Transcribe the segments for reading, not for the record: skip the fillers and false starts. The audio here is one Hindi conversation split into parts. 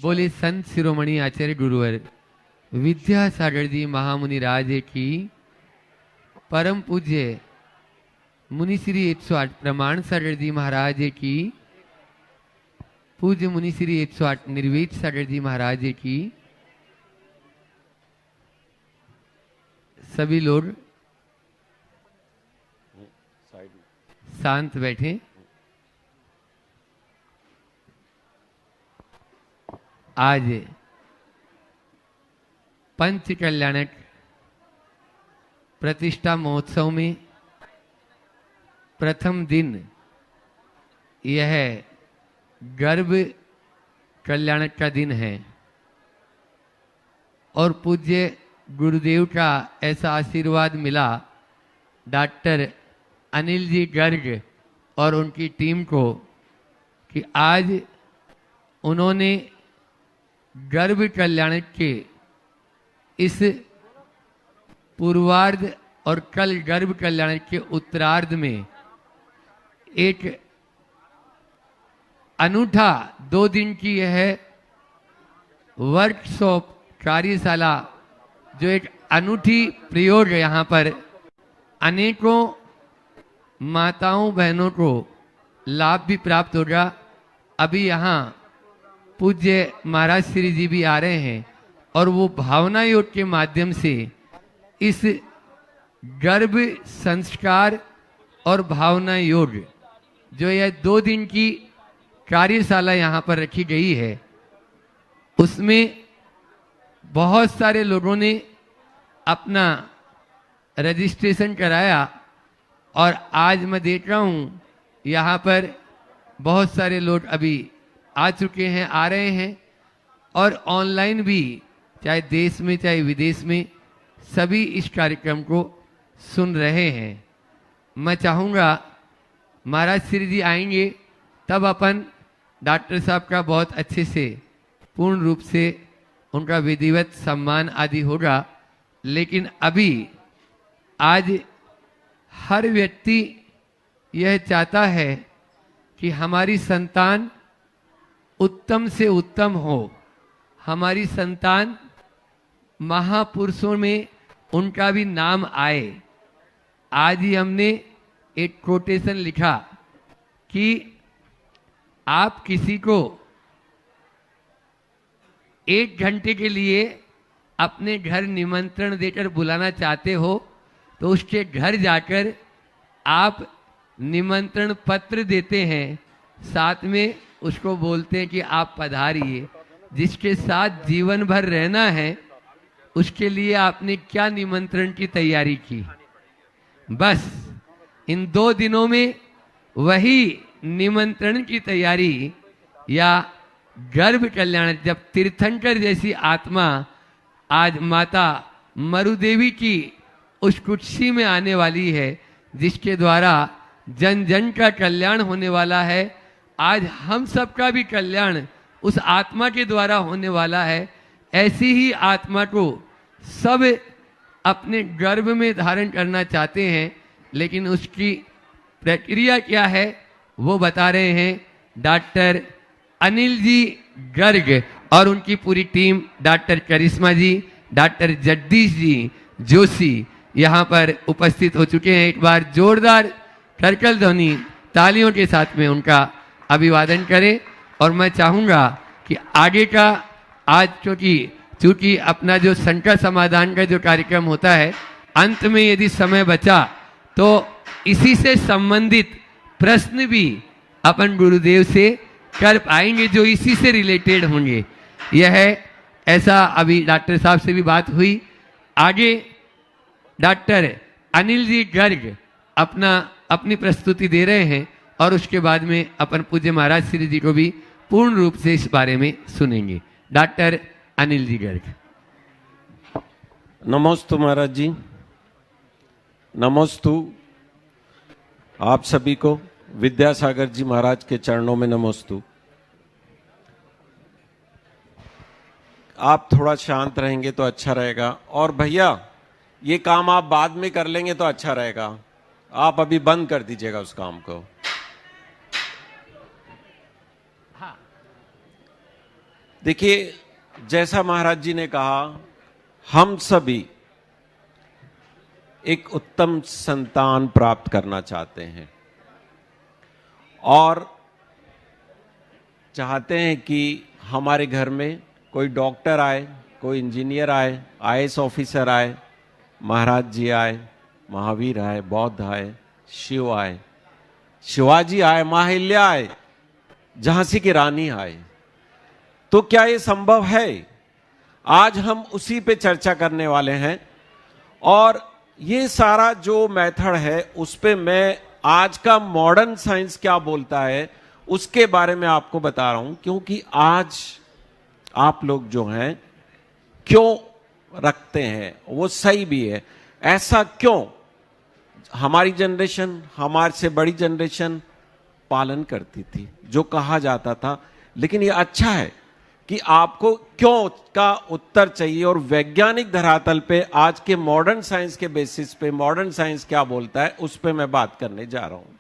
बोले संत शिरोमणि आचार्य गुरुवर विद्यासागर जी महामुनि राज की, परम पूज्य मुनि श्री 108 प्रमाण सागर जी महाराज की, पूज्य मुनि श्री 108 निर्वेद सागर जी महाराज की, सभी लोग शांत बैठे। आज पंच कल्याणक प्रतिष्ठा महोत्सव में प्रथम दिन यह गर्भ कल्याणक का दिन है और पूज्य गुरुदेव का ऐसा आशीर्वाद मिला डॉक्टर अनिल जी गर्ग और उनकी टीम को कि आज उन्होंने गर्भ कल्याणक के इस पूर्वार्ध और कल गर्भ कल्याणक के उत्तरार्ध में एक अनूठा 2 दिन की यह वर्कशॉप कार्यशाला, जो एक अनूठी प्रयोग यहाँ पर अनेकों माताओं बहनों को लाभ भी प्राप्त होगा। अभी यहाँ पूज्य महाराज श्री जी भी आ रहे हैं और वो भावना योग के माध्यम से इस गर्भ संस्कार और भावना योग, जो यह 2 दिन की कार्यशाला यहाँ पर रखी गई है, उसमें बहुत सारे लोगों ने अपना रजिस्ट्रेशन कराया और आज मैं देख रहा हूँ यहाँ पर बहुत सारे लोग अभी आ चुके हैं, आ रहे हैं और ऑनलाइन भी, चाहे देश में चाहे विदेश में, सभी इस कार्यक्रम को सुन रहे हैं। मैं चाहूँगा महाराज श्री जी आएंगे तब अपन डॉक्टर साहब का बहुत अच्छे से पूर्ण रूप से उनका विधिवत सम्मान आदि होगा। लेकिन अभी आज हर व्यक्ति यह चाहता है कि हमारी संतान उत्तम से उत्तम हो, हमारी संतान महापुरुषों में उनका भी नाम आए। आज ही हमने एक कोटेशन लिखा कि आप किसी को 1 घंटे के लिए अपने घर निमंत्रण देकर बुलाना चाहते हो तो उसके घर जाकर आप निमंत्रण पत्र देते हैं, साथ में उसको बोलते हैं कि आप पधारिए। जिसके साथ जीवन भर रहना है उसके लिए आपने क्या निमंत्रण की तैयारी की। बस इन 2 दिनों में वही निमंत्रण की तैयारी या गर्भ कल्याण, जब तीर्थंकर जैसी आत्मा आज माता मरुदेवी की उस कुर्सी में आने वाली है, जिसके द्वारा जन जन का कल्याण होने वाला है। आज हम सबका भी कल्याण उस आत्मा के द्वारा होने वाला है। ऐसी ही आत्मा को सब अपने गर्भ में धारण करना चाहते हैं, लेकिन उसकी प्रक्रिया क्या है वो बता रहे हैं डॉक्टर अनिल जी गर्ग और उनकी पूरी टीम। डॉक्टर करिश्मा जी, डॉक्टर जगदीश जी जोशी यहाँ पर उपस्थित हो चुके हैं। एक बार जोरदार करकल ध्वनि तालियों के साथ में उनका अभिवादन करें। और मैं चाहूँगा कि आगे का आज चूंकि अपना जो शंका समाधान का जो कार्यक्रम होता है, अंत में यदि समय बचा तो इसी से संबंधित प्रश्न भी अपन गुरुदेव से कर पाएंगे, जो इसी से रिलेटेड होंगे। यह ऐसा अभी डॉक्टर साहब से भी बात हुई। आगे डॉक्टर अनिल जी गर्ग अपनी प्रस्तुति दे रहे हैं और उसके बाद में अपन पूज्य महाराज श्री जी को भी पूर्ण रूप से इस बारे में सुनेंगे। डॉक्टर अनिल जी गर्ग। नमोस्तु महाराज जी, नमोस्तु आप सभी को। विद्यासागर जी महाराज के चरणों में नमोस्तु। आप थोड़ा शांत रहेंगे तो अच्छा रहेगा। और भैया ये काम आप बाद में कर लेंगे तो अच्छा रहेगा, आप अभी बंद कर दीजिएगा उस काम को। देखिए, जैसा महाराज जी ने कहा, हम सभी एक उत्तम संतान प्राप्त करना चाहते हैं और चाहते हैं कि हमारे घर में कोई डॉक्टर आए, कोई इंजीनियर आए, आईएएस ऑफिसर आए, महाराज जी आए, महावीर आए, बौद्ध आए, शिव आए, शिवाजी आए, माहिल्या आए, झांसी की रानी आए। तो क्या ये संभव है? आज हम उसी पे चर्चा करने वाले हैं और ये सारा जो मेथड है उस पे मैं आज का मॉडर्न साइंस क्या बोलता है उसके बारे में आपको बता रहा हूं, क्योंकि आज आप लोग जो हैं क्यों रखते हैं वो सही भी है। ऐसा क्यों? हमारी जनरेशन, हमारे से बड़ी जनरेशन पालन करती थी जो कहा जाता था, लेकिन ये अच्छा है कि आपको क्यों का उत्तर चाहिए और वैज्ञानिक धरातल पे आज के मॉडर्न साइंस के बेसिस पे मॉडर्न साइंस क्या बोलता है उस पे मैं बात करने जा रहा हूं।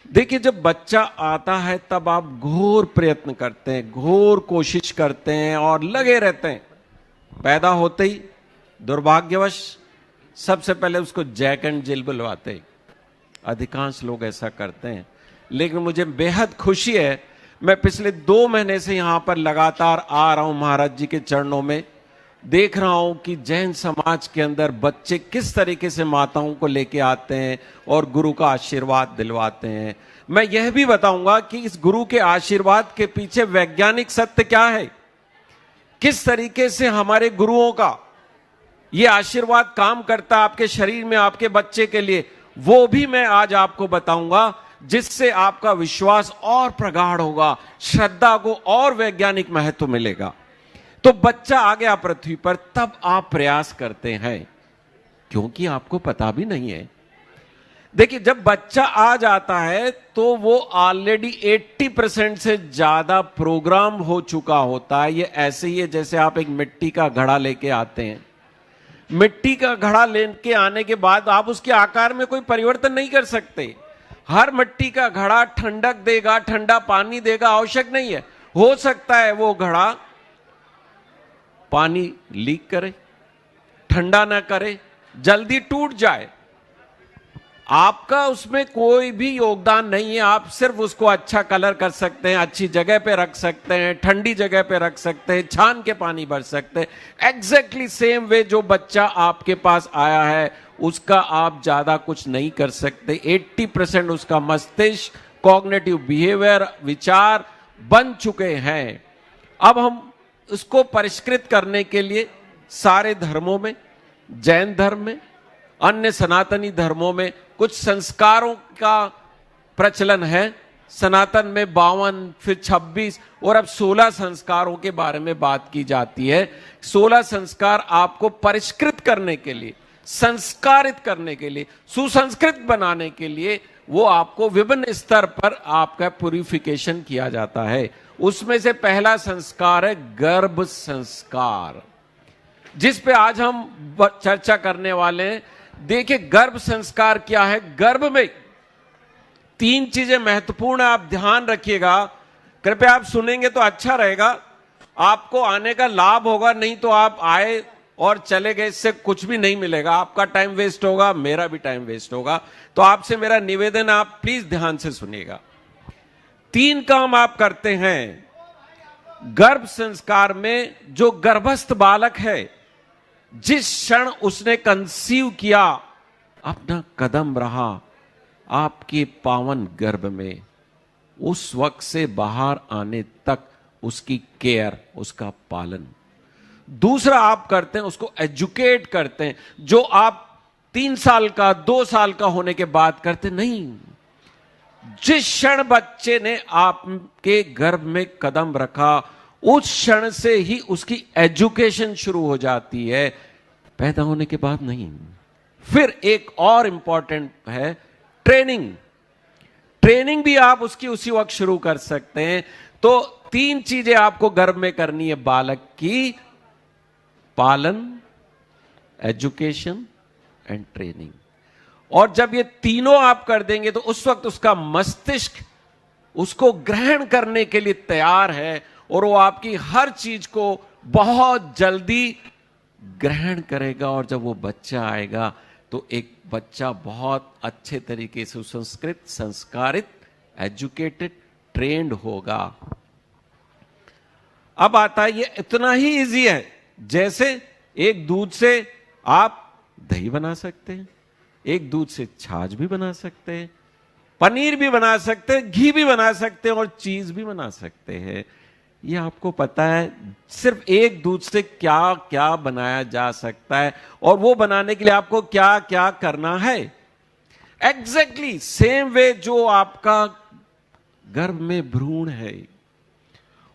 देखिए, जब बच्चा आता है तब आप घोर प्रयत्न करते हैं, घोर कोशिश करते हैं और लगे रहते हैं। पैदा होते ही दुर्भाग्यवश सबसे पहले उसको जैक एंड जिल बुलवाते हैं, अधिकांश लोग ऐसा करते हैं। लेकिन मुझे बेहद खुशी है, मैं पिछले 2 महीने से यहां पर लगातार आ रहा हूं महाराज जी के चरणों में, देख रहा हूं कि जैन समाज के अंदर बच्चे किस तरीके से माताओं को लेके आते हैं और गुरु का आशीर्वाद दिलवाते हैं। मैं यह भी बताऊंगा कि इस गुरु के आशीर्वाद के पीछे वैज्ञानिक सत्य क्या है, किस तरीके से हमारे गुरुओं का यह आशीर्वाद काम करता है आपके शरीर में, आपके बच्चे के लिए, वो भी मैं आज आपको बताऊंगा, जिससे आपका विश्वास और प्रगाढ़ होगा, श्रद्धा को और वैज्ञानिक महत्व मिलेगा। तो बच्चा आ गया पृथ्वी पर, तब आप प्रयास करते हैं क्योंकि आपको पता भी नहीं है। देखिए, जब बच्चा आ जाता है तो वो ऑलरेडी 80% से ज्यादा प्रोग्राम हो चुका होता है। ये ऐसे ही है जैसे आप एक मिट्टी का घड़ा लेके आते हैं। मिट्टी का घड़ा लेके आने के बाद आप उसके आकार में कोई परिवर्तन नहीं कर सकते। हर मिट्टी का घड़ा ठंडक देगा, ठंडा पानी देगा, आवश्यक नहीं है। हो सकता है वो घड़ा पानी लीक करे, ठंडा ना करे, जल्दी टूट जाए। आपका उसमें कोई भी योगदान नहीं है। आप सिर्फ उसको अच्छा कलर कर सकते हैं, अच्छी जगह पे रख सकते हैं, ठंडी जगह पे रख सकते हैं, छान के पानी भर सकते हैं। एग्जैक्टली सेम वे जो बच्चा आपके पास आया है उसका आप ज्यादा कुछ नहीं कर सकते। 80% उसका मस्तिष्क, कॉग्निटिव बिहेवियर, विचार बन चुके हैं। अब हम उसको परिष्कृत करने के लिए सारे धर्मों में, जैन धर्म में, अन्य सनातनी धर्मों में कुछ संस्कारों का प्रचलन है। सनातन में 52, फिर 26 और अब 16 संस्कारों के बारे में बात की जाती है। 16 संस्कार आपको परिष्कृत करने के लिए, संस्कारित करने के लिए, सुसंस्कृत बनाने के लिए वो आपको विभिन्न स्तर पर आपका प्यूरिफिकेशन किया जाता है। उसमें से पहला संस्कार है गर्भ संस्कार, जिस पे आज हम चर्चा करने वाले हैं। देखिए, गर्भ संस्कार क्या है। गर्भ में 3 चीजें महत्वपूर्ण है, आप ध्यान रखिएगा। कृपया आप सुनेंगे तो अच्छा रहेगा, आपको आने का लाभ होगा। नहीं तो आप आए और चले गए, इससे कुछ भी नहीं मिलेगा। आपका टाइम वेस्ट होगा, मेरा भी टाइम वेस्ट होगा। तो आपसे मेरा निवेदन, आप प्लीज ध्यान से सुनिएगा। 3 काम आप करते हैं गर्भ संस्कार में। जो गर्भस्थ बालक है, जिस क्षण उसने कंसीव किया, अपना कदम रहा आपके पावन गर्भ में, उस वक्त से बाहर आने तक उसकी केयर, उसका पालन। दूसरा आप करते हैं, उसको एजुकेट करते हैं, जो आप 3 साल का, 2 साल का होने के बाद करते नहीं। जिस क्षण बच्चे ने आपके गर्भ में कदम रखा, उस क्षण से ही उसकी एजुकेशन शुरू हो जाती है, पैदा होने के बाद नहीं। फिर एक और इंपॉर्टेंट है ट्रेनिंग। ट्रेनिंग भी आप उसकी उसी वक्त शुरू कर सकते हैं। तो 3 चीजें आपको गर्भ में करनी है बालक की: पालन, एजुकेशन एंड ट्रेनिंग। और जब ये तीनों आप कर देंगे तो उस वक्त उसका मस्तिष्क उसको ग्रहण करने के लिए तैयार है और वो आपकी हर चीज को बहुत जल्दी ग्रहण करेगा। और जब वो बच्चा आएगा तो एक बच्चा बहुत अच्छे तरीके से सुसंस्कृत, संस्कारित, एजुकेटेड, ट्रेंड होगा। अब आता है, ये इतना ही इजी है जैसे एक दूध से आप दही बना सकते हैं, एक दूध से छाछ भी बना सकते हैं, पनीर भी बना सकते हैं, घी भी बना सकते हैं और चीज भी बना सकते हैं। ये आपको पता है सिर्फ एक दूध से क्या क्या बनाया जा सकता है और वो बनाने के लिए आपको क्या क्या करना है। एग्जैक्टली सेम वे जो आपका गर्भ में भ्रूण है,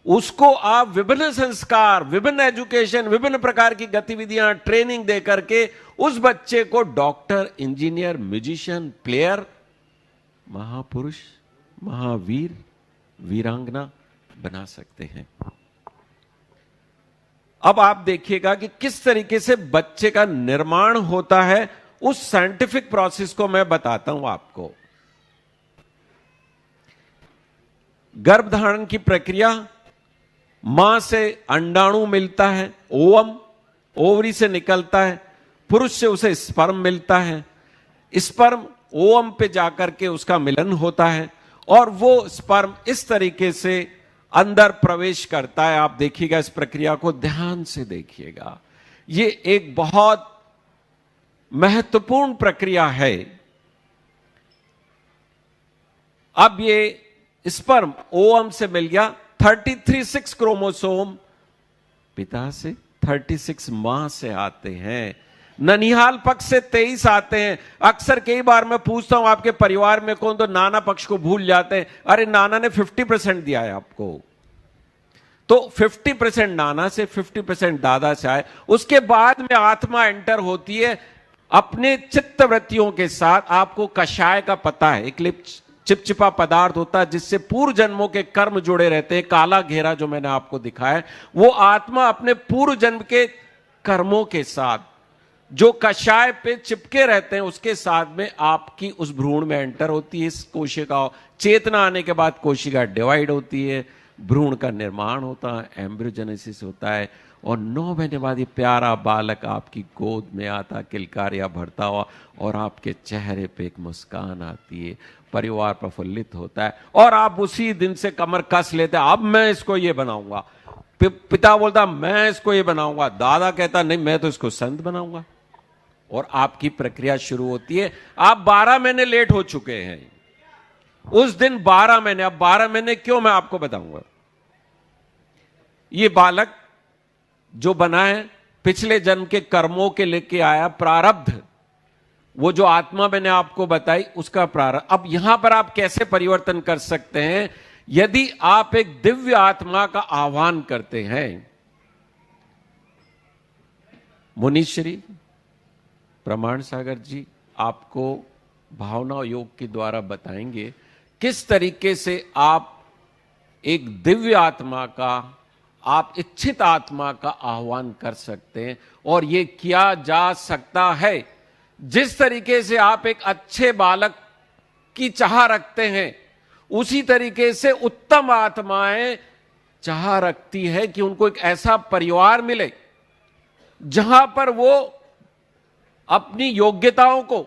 उसको आप विभिन्न संस्कार, विभिन्न एजुकेशन, विभिन्न प्रकार की गतिविधियां, ट्रेनिंग दे करके उस बच्चे को डॉक्टर, इंजीनियर, म्यूजिशियन, प्लेयर, महापुरुष, महावीर, वीरांगना बना सकते हैं। अब आप देखिएगा कि किस तरीके से बच्चे का निर्माण होता है, उस साइंटिफिक प्रोसेस को मैं बताता हूं आपको। गर्भधारण की प्रक्रिया, मां से अंडाणु मिलता है, ओवम, ओवरी से निकलता है, पुरुष से उसे स्पर्म मिलता है, स्पर्म ओवम पे जाकर के उसका मिलन होता है और वो स्पर्म इस तरीके से अंदर प्रवेश करता है। आप देखिएगा, इस प्रक्रिया को ध्यान से देखिएगा, ये एक बहुत महत्वपूर्ण प्रक्रिया है। अब ये स्पर्म ओवम से मिल गया, 33 क्रोमोसोम पिता से, 36 मां से आते हैं, ननिहाल पक्ष से 23 आते हैं। अक्सर कई बार मैं पूछता हूं आपके परिवार में कौन, तो नाना पक्ष को भूल जाते हैं। अरे नाना ने 50% दिया है आपको, तो 50% नाना से, 50% दादा से आए। उसके बाद में आत्मा एंटर होती है अपने चित्तवृत्तियों के साथ। आपको कषाय का पता है, एक चिपचिपा पदार्थ होता है जिससे पूर्व जन्मों के कर्म जुड़े रहते हैं। काला घेरा जो मैंने आपको दिखाया, वो आत्मा अपने पूर्व जन्म के कर्मों के साथ जो कषाय पे चिपके रहते हैं उसके साथ में आपकी उस भ्रूण में एंटर होती है। इस कोशिका, चेतना आने के बाद कोशिका डिवाइड होती है, भ्रूण का निर्माण होता है, एम्ब्रियोजेनेसिस होता है और 9 महीने बाद ये प्यारा बालक आपकी गोद में आता, किलकारियां भरता हुआ, और आपके चेहरे पे एक मुस्कान आती है, परिवार प्रफुल्लित होता है और आप उसी दिन से कमर कस लेते हैं, अब मैं इसको ये बनाऊंगा। पिता बोलता मैं इसको ये बनाऊंगा, दादा कहता नहीं मैं तो इसको संत बनाऊंगा, और आपकी प्रक्रिया शुरू होती है। आप 12 महीने लेट हो चुके हैं, उस दिन 12 महीने। अब 12 महीने क्यों, मैं आपको बताऊंगा। ये बालक जो बना है पिछले जन्म के कर्मों के लेके आया, प्रारब्ध, वो जो आत्मा मैंने आपको बताई उसका प्रारब्ध। अब यहां पर आप कैसे परिवर्तन कर सकते हैं, यदि आप एक दिव्य आत्मा का आह्वान करते हैं। मुनीश्री प्रमाण सागर जी आपको भावना योग के द्वारा बताएंगे किस तरीके से आप एक दिव्य आत्मा का, आप इच्छित आत्मा का आह्वान कर सकते हैं। और यह किया जा सकता है जिस तरीके से आप एक अच्छे बालक की चाह रखते हैं, उसी तरीके से उत्तम आत्माएं चाह रखती है कि उनको एक ऐसा परिवार मिले जहां पर वो अपनी योग्यताओं को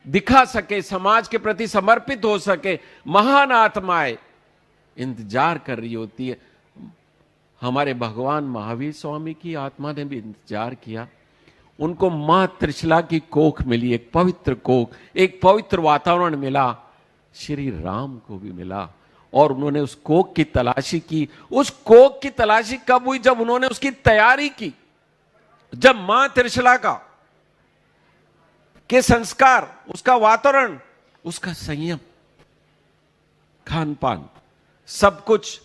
दिखा सके, समाज के प्रति समर्पित हो सके। महान आत्माएं इंतजार कर रही होती है। हमारे भगवान महावीर स्वामी की आत्मा ने भी इंतजार किया, उनको मां त्रिशला की कोख मिली, एक पवित्र कोख, एक पवित्र वातावरण मिला, श्री राम को भी मिला, और उन्होंने उस कोख की तलाशी की। उस कोख की तलाशी कब हुई, जब उन्होंने उसकी तैयारी की, जब मां त्रिशला का के संस्कार, उसका वातावरण, उसका संयम, खान पान, सब कुछ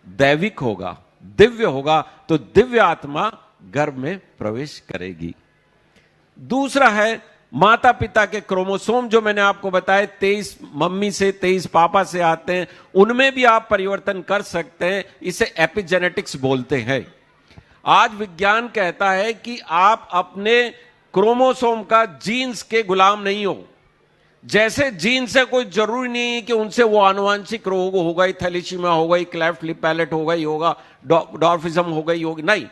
दैविक होगा, दिव्य होगा, तो दिव्य आत्मा गर्भ में प्रवेश करेगी। दूसरा है माता पिता के क्रोमोसोम, जो मैंने आपको बताया 23 मम्मी से 23 पापा से आते हैं, उनमें भी आप परिवर्तन कर सकते हैं। इसे एपिजेनेटिक्स बोलते हैं। आज विज्ञान कहता है कि आप अपने क्रोमोसोम का, जीन्स के गुलाम नहीं हो। जैसे जीन से कोई जरूरी नहीं है कि उनसे वो आनुवांशिक रोग होगा, थैलेसीमिया होगा, क्लेफ्ट लिप पैलेट होगा, ही होगा डॉर्फिज्म होगा, ही होगी, नहीं।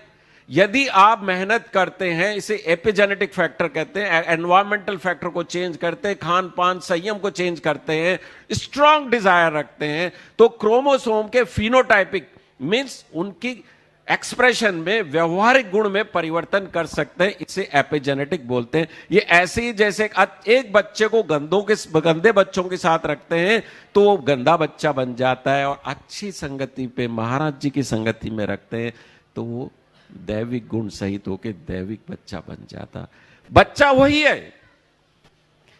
यदि आप मेहनत करते हैं, इसे एपिजेनेटिक फैक्टर कहते हैं, एनवायरमेंटल फैक्टर को चेंज करते हैं, खान पान संयम को चेंज करते हैं, स्ट्रांग डिजायर रखते हैं, तो क्रोमोसोम के फिनोटाइपिक मींस उनकी एक्सप्रेशन में, व्यवहारिक गुण में परिवर्तन कर सकते हैं। इसे एपिजेनेटिक बोलते हैं। ये ऐसे ही जैसे एक बच्चे को गंदे बच्चों के साथ रखते हैं तो वो गंदा बच्चा बन जाता है, और अच्छी संगति पे, महाराज जी की संगति में रखते हैं तो वो दैविक गुण सहित होकर दैविक बच्चा बन जाता। बच्चा वही है,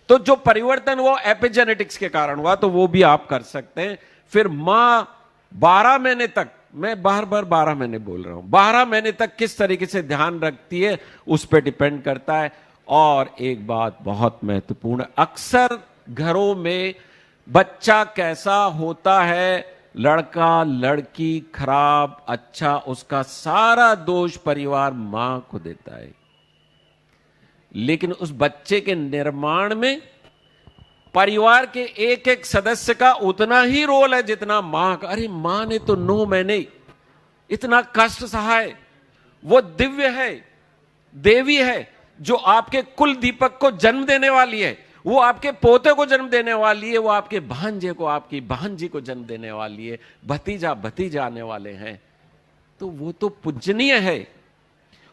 तो जो परिवर्तन वो एपिजेनेटिक्स के कारण हुआ तो वो भी आप कर सकते हैं। फिर मां 12 महीने तक, मैं बार बार 12 महीने बोल रहा हूं, 12 महीने तक किस तरीके से ध्यान रखती है उस पर डिपेंड करता है। और एक बात बहुत महत्वपूर्ण, अक्सर घरों में बच्चा कैसा होता है, लड़का लड़की खराब अच्छा, उसका सारा दोष परिवार मां को देता है। लेकिन उस बच्चे के निर्माण में परिवार के एक एक सदस्य का उतना ही रोल है जितना मां का। अरे मां ने तो 9 महीने इतना कष्ट सहा है, वो दिव्य है, देवी है, जो आपके कुल दीपक को जन्म देने वाली है, वो आपके पोते को जन्म देने वाली है, वो आपके भांजे को, आपकी भांजी को जन्म देने वाली है, भतीजा भतीजा आने वाले हैं, तो वो तो पूजनीय है।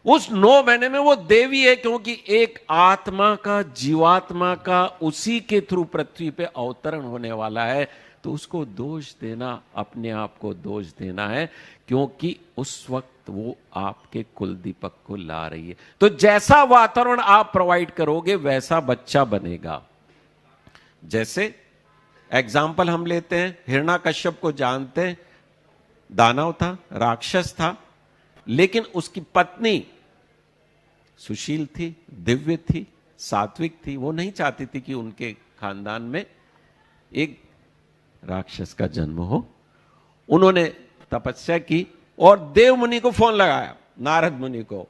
उस 9 महीने में वो देवी है, क्योंकि एक आत्मा का, जीवात्मा का उसी के थ्रू पृथ्वी पे अवतरण होने वाला है। तो उसको दोष देना, अपने आप को दोष देना है, क्योंकि उस वक्त वो आपके कुल दीपक को ला रही है। तो जैसा वातावरण आप प्रोवाइड करोगे वैसा बच्चा बनेगा। जैसे एग्जाम्पल हम लेते हैं, हिरण्याकश्यप को जानते हैं, दानव था, राक्षस था, लेकिन उसकी पत्नी सुशील थी, दिव्य थी, सात्विक थी। वो नहीं चाहती थी कि उनके खानदान में एक राक्षस का जन्म हो। उन्होंने तपस्या की और देव मुनि को फोन लगाया, नारद मुनि को,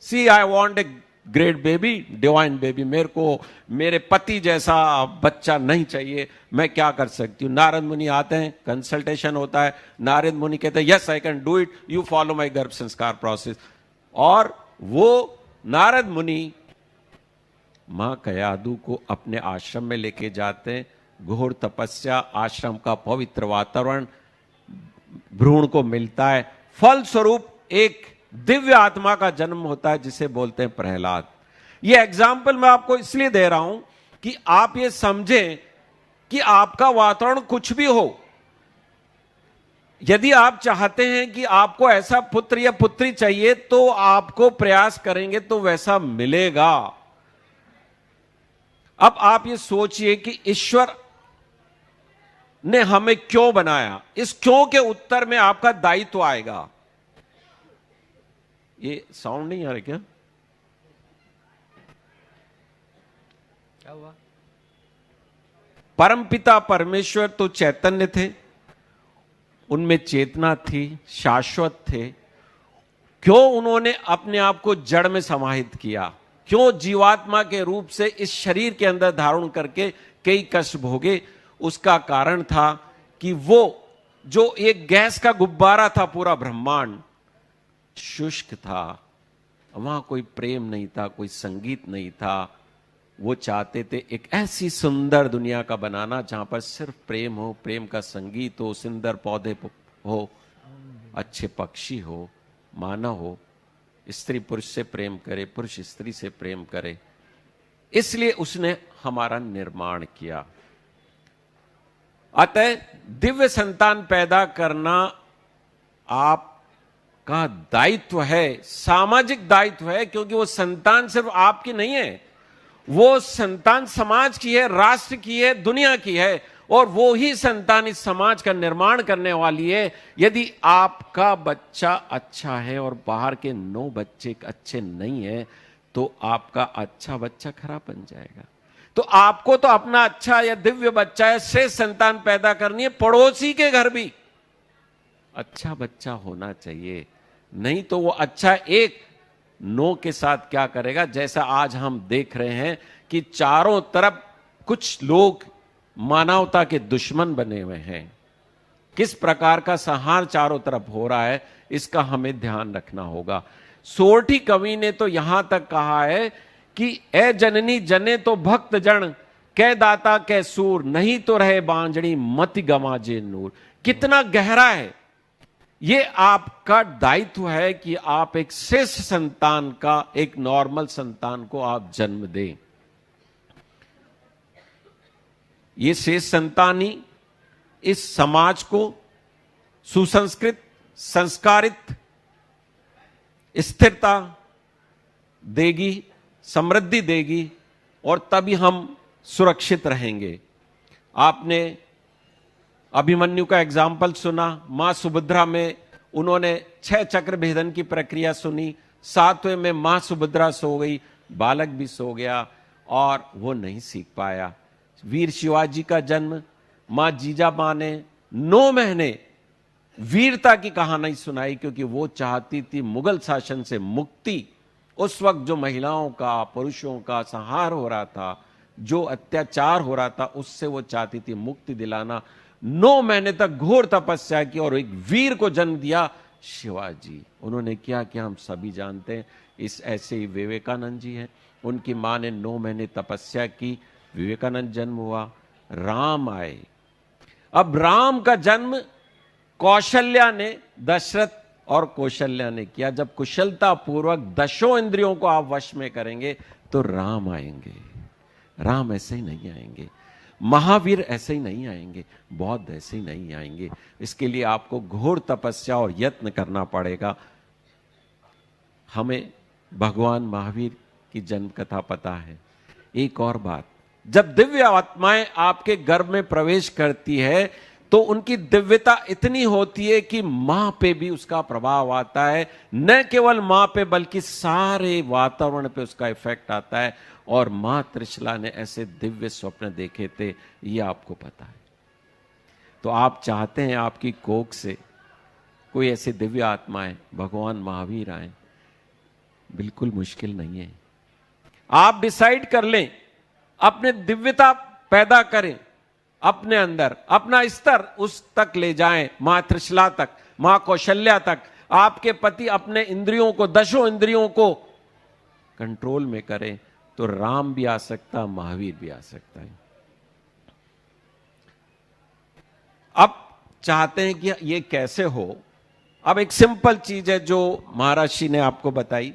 see I want a great baby, divine baby, मेरे को मेरे पति जैसा बच्चा नहीं चाहिए, मैं क्या कर सकती हूं। नारद मुनि आते हैं, कंसल्टेशन होता है, नारद मुनि कहते हैं yes I can do it, you follow my गर्भ संस्कार प्रोसेस। और वो नारद मुनि मां कयादु को अपने आश्रम में लेके जाते हैं। घोर तपस्या, आश्रम का पवित्र वातावरण भ्रूण को मिलता है, फल स्वरूप एक दिव्य आत्मा का जन्म होता है जिसे बोलते हैं प्रहलाद। ये एग्जाम्पल मैं आपको इसलिए दे रहा हूं कि आप ये समझें कि आपका वातावरण कुछ भी हो, यदि आप चाहते हैं कि आपको ऐसा पुत्र या पुत्री चाहिए तो आपको प्रयास करेंगे तो वैसा मिलेगा। अब आप ये सोचिए कि ईश्वर ने हमें क्यों बनाया, इस क्यों के उत्तर में आपका दायित्व आएगा। ये साउंड नहीं आ रहा क्या? क्या हुआ? परमपिता परमेश्वर तो चैतन्य थे, उनमें चेतना थी, शाश्वत थे। क्यों उन्होंने अपने आप को जड़ में समाहित किया? क्यों जीवात्मा के रूप से इस शरीर के अंदर धारण करके कई कष्ट भोगे? उसका कारण था कि वो जो एक गैस का गुब्बारा था, पूरा ब्रह्मांड शुष्क था, वहां कोई प्रेम नहीं था, कोई संगीत नहीं था। वो चाहते थे एक ऐसी सुंदर दुनिया का बनाना जहां पर सिर्फ प्रेम हो, प्रेम का संगीत हो, सुंदर पौधे हो, अच्छे पक्षी हो, मानव हो, स्त्री पुरुष से प्रेम करे, पुरुष स्त्री से प्रेम करे। इसलिए उसने हमारा निर्माण किया। अतः दिव्य संतान पैदा करना आपका दायित्व है, सामाजिक दायित्व है, क्योंकि वो संतान सिर्फ आपकी नहीं है, वो संतान समाज की है, राष्ट्र की है, दुनिया की है, और वो ही संतान इस समाज का निर्माण करने वाली है। यदि आपका बच्चा अच्छा है और बाहर के 9 बच्चे अच्छे नहीं है तो आपका अच्छा बच्चा खराब बन जाएगा। तो आपको तो अपना अच्छा या दिव्य बच्चा है, श्रेष्ठ संतान पैदा करनी है, पड़ोसी के घर भी अच्छा बच्चा होना चाहिए। नहीं तो वो अच्छा एक 9 के साथ क्या करेगा, जैसा आज हम देख रहे हैं कि चारों तरफ कुछ लोग मानवता के दुश्मन बने हुए हैं। किस प्रकार का संहार चारों तरफ हो रहा है, इसका हमें ध्यान रखना होगा। सोरठी कवि ने तो यहां तक कहा है कि ए जननी जने तो भक्त जन, कै दाता कै सूर, नहीं तो रहे बांझड़ी मति गमाजे नूर। कितना गहरा है। ये आपका दायित्व है कि आप एक श्रेष्ठ संतान का, एक नॉर्मल संतान को आप जन्म दें। ये श्रेष्ठ संतान ही इस समाज को सुसंस्कृत, संस्कारित, स्थिरता देगी, समृद्धि देगी, और तभी हम सुरक्षित रहेंगे। आपने अभिमन्यु का एग्जाम्पल सुना। मां सुभद्रा में उन्होंने 6 चक्र भेदन की प्रक्रिया सुनी। 7वें में मां सुभद्रा सो गई, बालक भी सो गया और वो नहीं सीख पाया। वीर शिवाजी का जन्म, मां जीजाबा ने 9 महीने वीरता की कहानी सुनाई, क्योंकि वो चाहती थी मुगल शासन से मुक्ति। उस वक्त जो महिलाओं का, पुरुषों का संहार हो रहा था, जो अत्याचार हो रहा था, उससे वो चाहती थी मुक्ति दिलाना। 9 महीने तक घोर तपस्या की और एक वीर को जन्म दिया, शिवाजी। उन्होंने क्या किया हम सभी जानते हैं। इस ऐसे ही विवेकानंद जी हैं, उनकी मां ने 9 महीने तपस्या की, विवेकानंद जन्म हुआ, राम आए। अब राम का जन्म कौशल्या ने, दशरथ और कौशल्या ने किया। जब कुशलता पूर्वक 10 इंद्रियों को आप वश में करेंगे तो राम आएंगे। राम ऐसे ही नहीं आएंगे, महावीर ऐसे ही नहीं आएंगे, बौद्ध ऐसे ही नहीं आएंगे। इसके लिए आपको घोर तपस्या और यत्न करना पड़ेगा। हमें भगवान महावीर की जन्म कथा पता है। एक और बात, जब दिव्य आत्माएं आपके गर्भ में प्रवेश करती है तो उनकी दिव्यता इतनी होती है कि मां पे भी उसका प्रभाव आता है। न केवल मां पे बल्कि सारे वातावरण पे उसका इफेक्ट आता है। और मां त्रिशला ने ऐसे दिव्य स्वप्न देखे थे, ये आपको पता है। तो आप चाहते हैं आपकी कोख से कोई ऐसे दिव्य आत्माएं, भगवान महावीर आए, बिल्कुल मुश्किल नहीं है। आप डिसाइड कर लें, अपने दिव्यता पैदा करें अपने अंदर, अपना स्तर उस तक ले जाएं, मां त्रिशला तक, मां कौशल्या तक। आपके पति अपने इंद्रियों को, 10 इंद्रियों को कंट्रोल में करें तो राम भी आ सकता, महावीर भी आ सकता है। अब चाहते हैं कि ये कैसे हो। अब एक सिंपल चीज है जो महर्षि ने आपको बताई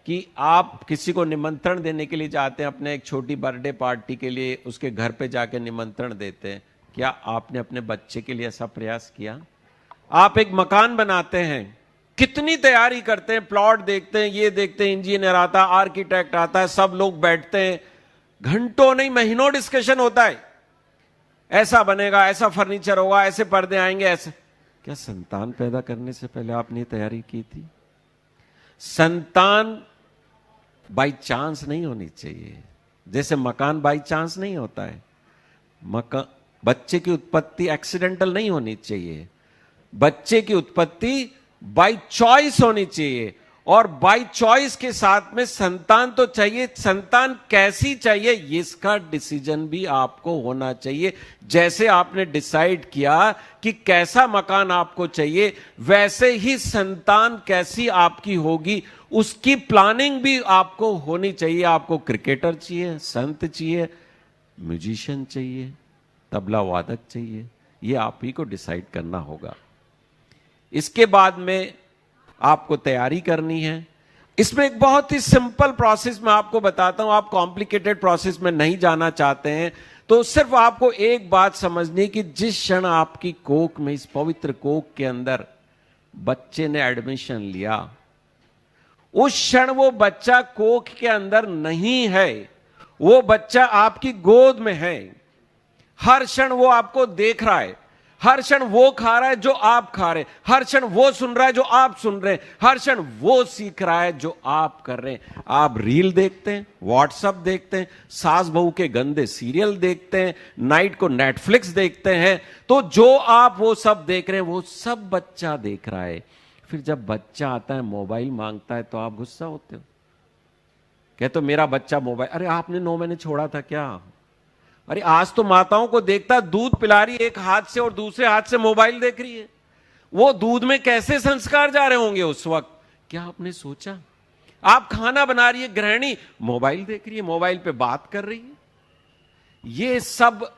कि आप किसी को निमंत्रण देने के लिए जाते हैं, अपने एक छोटी बर्थडे पार्टी के लिए उसके घर पे जाके निमंत्रण देते हैं। क्या आपने अपने बच्चे के लिए ऐसा प्रयास किया? आप एक मकान बनाते हैं, कितनी तैयारी करते हैं, प्लॉट देखते हैं, ये देखते हैं, इंजीनियर आता है, आर्किटेक्ट आता है, सब लोग बैठते हैं, घंटों नहीं महीनों डिस्कशन होता है। ऐसा बनेगा, ऐसा फर्नीचर होगा, ऐसे पर्दे आएंगे, ऐसे। क्या संतान पैदा करने से पहले आपने तैयारी की थी? संतान बाई चांस नहीं होनी चाहिए, जैसे मकान बाई चांस नहीं होता है। बच्चे की उत्पत्ति एक्सीडेंटल नहीं होनी चाहिए, बच्चे की उत्पत्ति बाई चॉइस होनी चाहिए। और बाई चॉइस के साथ में संतान तो चाहिए। संतान कैसी चाहिए इसका डिसीजन भी आपको होना चाहिए। जैसे आपने डिसाइड किया कि कैसा मकान आपको चाहिए, वैसे ही संतान कैसी आपकी होगी उसकी प्लानिंग भी आपको होनी चाहिए। आपको क्रिकेटर चाहिए, संत चाहिए, म्यूजिशियन चाहिए, तबला वादक चाहिए, ये आप ही को डिसाइड करना होगा। इसके बाद में आपको तैयारी करनी है। इसमें एक बहुत ही सिंपल प्रोसेस मैं आपको बताता हूं। आप कॉम्प्लिकेटेड प्रोसेस में नहीं जाना चाहते हैं तो सिर्फ आपको एक बात समझनी कि जिस क्षण आपकी कोख में, इस पवित्र कोख के अंदर बच्चे ने एडमिशन लिया, उस क्षण वो बच्चा कोख के अंदर नहीं है, वो बच्चा आपकी गोद में है। हर क्षण वो आपको देख रहा है, हर क्षण वो खा रहा है जो आप खा रहे हैं, हर क्षण वो सुन रहा है जो आप सुन रहे हैं, हर क्षण वो सीख रहा है जो आप कर रहे हैं। आप रील देखते हैं, व्हाट्सएप देखते हैं, सास बहू के गंदे सीरियल देखते हैं, नाइट को नेटफ्लिक्स देखते हैं, तो जो आप वो सब देख रहे हैं वो सब बच्चा देख रहा है। फिर जब बच्चा आता है मोबाइल मांगता है तो आप गुस्सा होते हो, कहते हो मेरा बच्चा मोबाइल। अरे आपने 9 महीने छोड़ा था क्या? अरे आज तो माताओं को देखता, दूध पिला रही एक हाथ से और दूसरे हाथ से मोबाइल देख रही है। वो दूध में कैसे संस्कार जा रहे होंगे उस वक्त, क्या आपने सोचा? आप खाना बना रही है गृहिणी, मोबाइल देख रही है, मोबाइल पे बात कर रही है। ये सब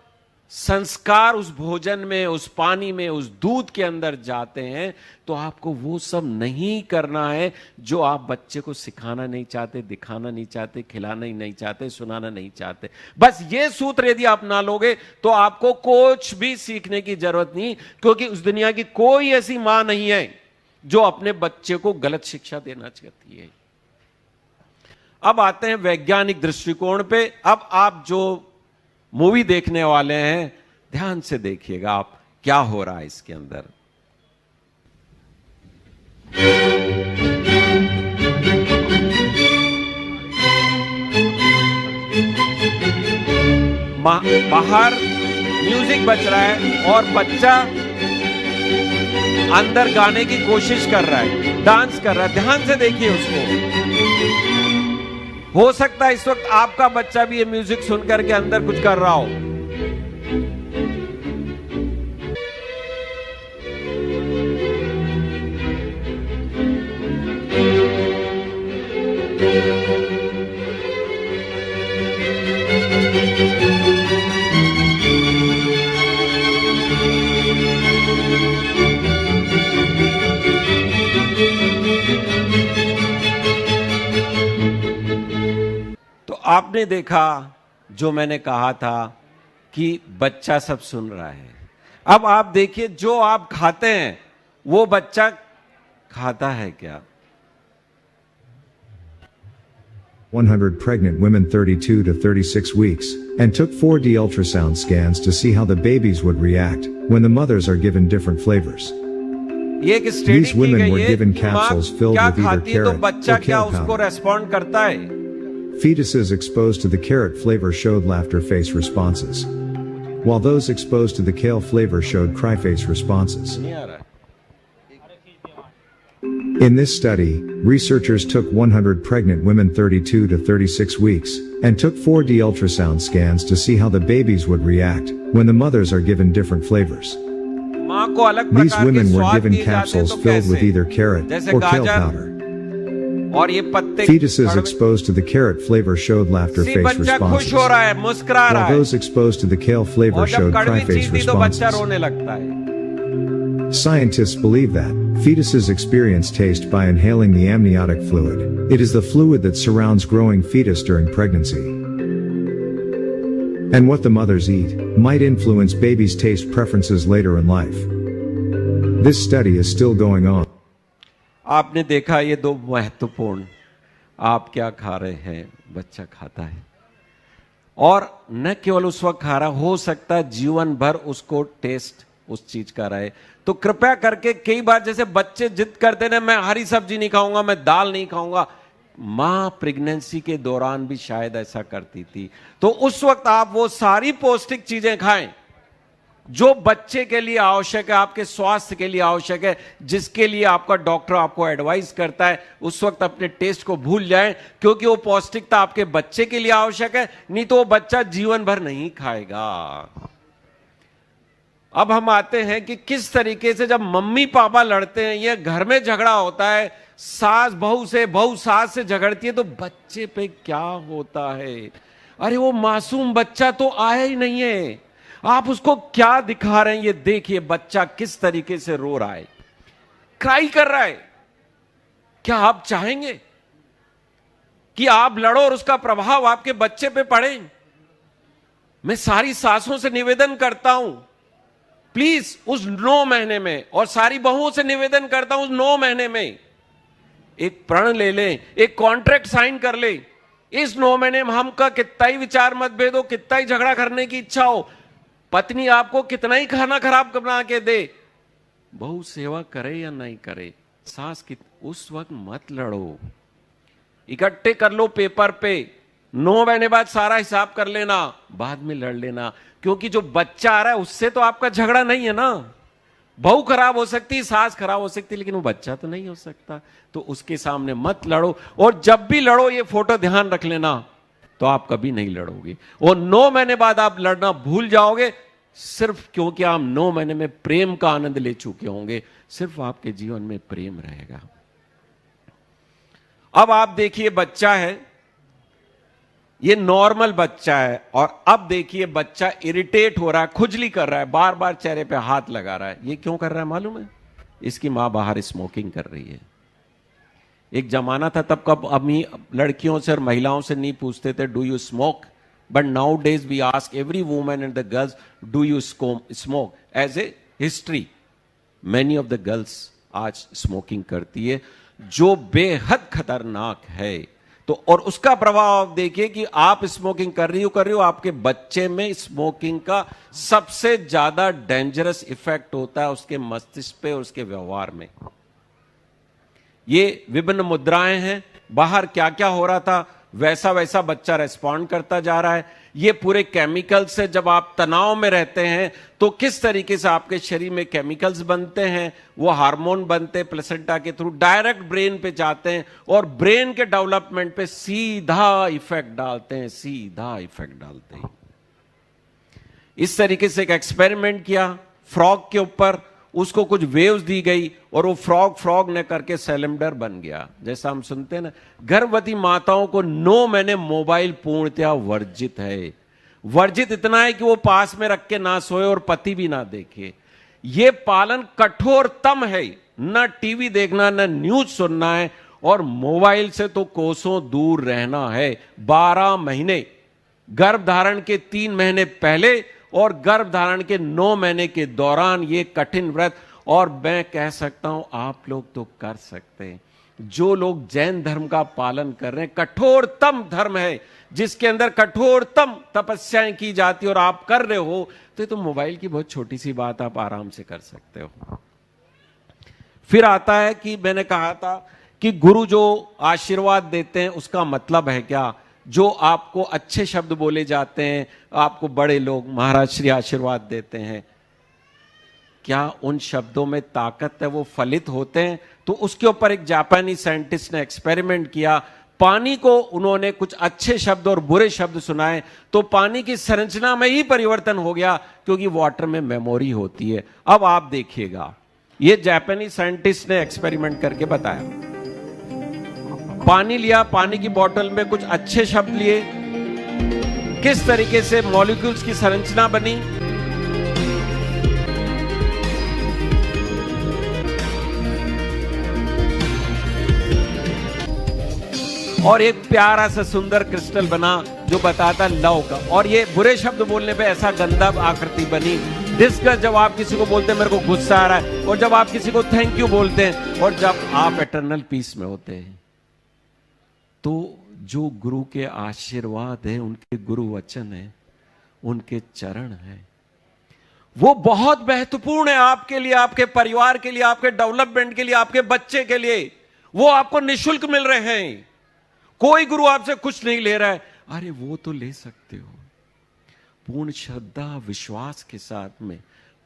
संस्कार उस भोजन में, उस पानी में, उस दूध के अंदर जाते हैं। तो आपको वो सब नहीं करना है जो आप बच्चे को सिखाना नहीं चाहते, दिखाना नहीं चाहते, खिलाना ही नहीं चाहते, सुनाना नहीं चाहते। बस ये सूत्र यदि आप ना लोगे तो आपको कुछ भी सीखने की जरूरत नहीं, क्योंकि उस दुनिया की कोई ऐसी मां नहीं है जो अपने बच्चे को गलत शिक्षा देना चाहती है। अब आते हैं वैज्ञानिक दृष्टिकोण पे। अब आप जो मूवी देखने वाले हैं, ध्यान से देखिएगा आप क्या हो रहा है इसके अंदर। बाहर म्यूजिक बज रहा है और बच्चा अंदर गाने की कोशिश कर रहा है, डांस कर रहा है। ध्यान से देखिए उसको। हो सकता है इस वक्त आपका बच्चा भी ये म्यूजिक सुनकर के अंदर कुछ कर रहा हो। आपने देखा जो मैंने कहा था कि बच्चा सब सुन रहा है। अब आप देखिए जो आप खाते हैं वो बच्चा खाता है क्या? 100 pregnant women 32 to 36 weeks, and took 4D ultrasound scans to see how the babies would react when the mothers are given different flavors. These women were given capsules filled with either carrot or kale powder. Respond करता है। Fetuses exposed to the carrot flavor showed laughter face responses, while those exposed to the kale flavor showed cry face responses. In this study, researchers took 100 pregnant women 32 to 36 weeks, and took 4D ultrasound scans to see how the babies would react when the mothers are given different flavors. These women were given capsules filled with either carrot or kale powder. और ये पत्ते Fetuses exposed to the carrot flavor showed laughter face बच्चा खुश responses, हो रहा है, मुस्कुरा रहा while है। those exposed to the kale flavor और जब showed कड़वी cry face चीज दी तो बच्चा responses. रोने लगता है। Scientists believe that fetuses experience taste by inhaling the amniotic fluid. It is the fluid that surrounds growing fetus during pregnancy. And what the mothers eat might influence babies' taste preferences later in life. This study is still going on. आपने देखा ये दो महत्वपूर्ण, आप क्या खा रहे हैं, बच्चा खाता है। और न केवल उस वक्त खा रहा, हो सकता है जीवन भर उसको टेस्ट उस चीज का रहे। तो कृपया करके, कई बार जैसे बच्चे जिद करते हैं, मैं हरी सब्जी नहीं खाऊंगा, मैं दाल नहीं खाऊंगा। मां प्रेगनेंसी के दौरान भी शायद ऐसा करती थी। तो उस वक्त आप वो सारी पौष्टिक चीजें खाएं जो बच्चे के लिए आवश्यक है, आपके स्वास्थ्य के लिए आवश्यक है, जिसके लिए आपका डॉक्टर आपको एडवाइस करता है। उस वक्त अपने टेस्ट को भूल जाएं, क्योंकि वो पौष्टिकता आपके बच्चे के लिए आवश्यक है, नहीं तो वो बच्चा जीवन भर नहीं खाएगा। अब हम आते हैं कि किस तरीके से जब मम्मी पापा लड़ते हैं, ये घर में झगड़ा होता है, सास बहू से, बहू सास से झगड़ती है, तो बच्चे पे क्या होता है? अरे वो मासूम बच्चा तो आया ही नहीं है, आप उसको क्या दिखा रहे हैं? ये देखिए बच्चा किस तरीके से रो रहा है, क्राई कर रहा है। क्या आप चाहेंगे कि आप लड़ो और उसका प्रभाव आपके बच्चे पे पड़े? मैं सारी सासों से निवेदन करता हूं, प्लीज उस 9 महीने में, और सारी बहुओं से निवेदन करता हूं उस 9 महीने में एक प्रण ले लें, एक कॉन्ट्रैक्ट साइन कर ले। इस 9 महीने में हमका कितना ही विचार मतभेद हो, कितना ही झगड़ा करने की इच्छा हो, पत्नी आपको कितना ही खाना खराब बना के दे, बहू सेवा करे या नहीं करे, सास की, उस वक्त मत लड़ो। इकट्ठे कर लो पेपर पे, 9 महीने बाद सारा हिसाब कर लेना, बाद में लड़ लेना। क्योंकि जो बच्चा आ रहा है उससे तो आपका झगड़ा नहीं है ना। बहू खराब हो सकती, सास खराब हो सकती, लेकिन वो बच्चा तो नहीं हो सकता। तो उसके सामने मत लड़ो। और जब भी लड़ो, ये फोटो ध्यान रख लेना, तो आप कभी नहीं लड़ोगे। और 9 महीने बाद आप लड़ना भूल जाओगे, सिर्फ क्योंकि आप 9 महीने में प्रेम का आनंद ले चुके होंगे। सिर्फ आपके जीवन में प्रेम रहेगा। अब आप देखिए, बच्चा है, ये नॉर्मल बच्चा है, और अब देखिए बच्चा इरिटेट हो रहा है, खुजली कर रहा है, बार बार चेहरे पे हाथ लगा रहा है। ये क्यों कर रहा है मालूम है? इसकी मां बाहर स्मोकिंग कर रही है। एक जमाना था तब कब अम्मी लड़कियों से और महिलाओं से नहीं पूछते थे do you smoke, but nowadays we ask every woman and the girls do you smoke as a history. Many of the girls आज स्मोकिंग करती है, जो बेहद खतरनाक है। तो और उसका प्रभाव आप देखिए कि आप स्मोकिंग कर रही हो, आपके बच्चे में स्मोकिंग का सबसे ज्यादा डेंजरस इफेक्ट होता है उसके मस्तिष्क पे और उसके व्यवहार में। ये विभिन्न मुद्राएं हैं, बाहर क्या क्या हो रहा था वैसा वैसा बच्चा रेस्पॉन्ड करता जा रहा है। ये पूरे केमिकल्स से, जब आप तनाव में रहते हैं तो किस तरीके से आपके शरीर में केमिकल्स बनते हैं, वो हार्मोन बनते हैं प्लेसेंटा के थ्रू, डायरेक्ट ब्रेन पे जाते हैं और ब्रेन के डेवलपमेंट पे सीधा इफेक्ट डालते हैं, सीधा इफेक्ट डालते हैं। इस तरीके से एक एक्सपेरिमेंट किया फ्रॉग के ऊपर, उसको कुछ वेव्स दी गई और वो फ्रॉग ने करके सेलेंडर बन गया। जैसा हम सुनते हैं ना, गर्भवती माताओं को 9 महीने मोबाइल पूर्णतया वर्जित है। वर्जित इतना है कि वो पास में रख के ना सोए और पति भी ना देखे। ये पालन कठोरतम है, ना टीवी देखना, ना न्यूज सुनना है, और मोबाइल से तो कोसों दूर रहना है। 12 महीने, गर्भधारण के 3 महीने पहले और गर्भधारण के 9 महीने के दौरान ये कठिन व्रत, और मैं कह सकता हूं आप लोग तो कर सकते हैं। जो लोग जैन धर्म का पालन कर रहे हैं, कठोरतम धर्म है जिसके अंदर कठोरतम तपस्याएं की जाती है, और आप कर रहे हो तो ये तो मोबाइल की बहुत छोटी सी बात, आप आराम से कर सकते हो। फिर आता है कि मैंने कहा था कि गुरु जो आशीर्वाद देते हैं उसका मतलब है क्या? जो आपको अच्छे शब्द बोले जाते हैं, आपको बड़े लोग महाराज श्री आशीर्वाद देते हैं, क्या उन शब्दों में ताकत है, वो फलित होते हैं? तो उसके ऊपर एक जापानी साइंटिस्ट ने एक्सपेरिमेंट किया। पानी को उन्होंने कुछ अच्छे शब्द और बुरे शब्द सुनाए, तो पानी की संरचना में ही परिवर्तन हो गया, क्योंकि वाटर में मेमोरी होती है। अब आप देखिएगा, ये जापानी साइंटिस्ट ने एक्सपेरिमेंट करके बताया। पानी लिया, पानी की बोतल में कुछ अच्छे शब्द लिए, किस तरीके से मॉलिक्यूल्स की संरचना बनी, और एक प्यारा सा सुंदर क्रिस्टल बना जो बताता लव का। और ये बुरे शब्द बोलने पे ऐसा गंदा आकृति बनी। डिस्कस, जब आप किसी को बोलते हैं मेरे को गुस्सा आ रहा है, और जब आप किसी को थैंक यू बोलते हैं, और जब आप एटर्नल पीस में होते हैं। तो जो गुरु के आशीर्वाद है, उनके गुरु वचन है, उनके चरण है, वो बहुत महत्वपूर्ण है आपके लिए, आपके परिवार के लिए, आपके डेवलपमेंट के लिए, आपके बच्चे के लिए। वो आपको निःशुल्क मिल रहे हैं, कोई गुरु आपसे कुछ नहीं ले रहा है। अरे वो तो ले सकते हो पूर्ण श्रद्धा विश्वास के साथ में,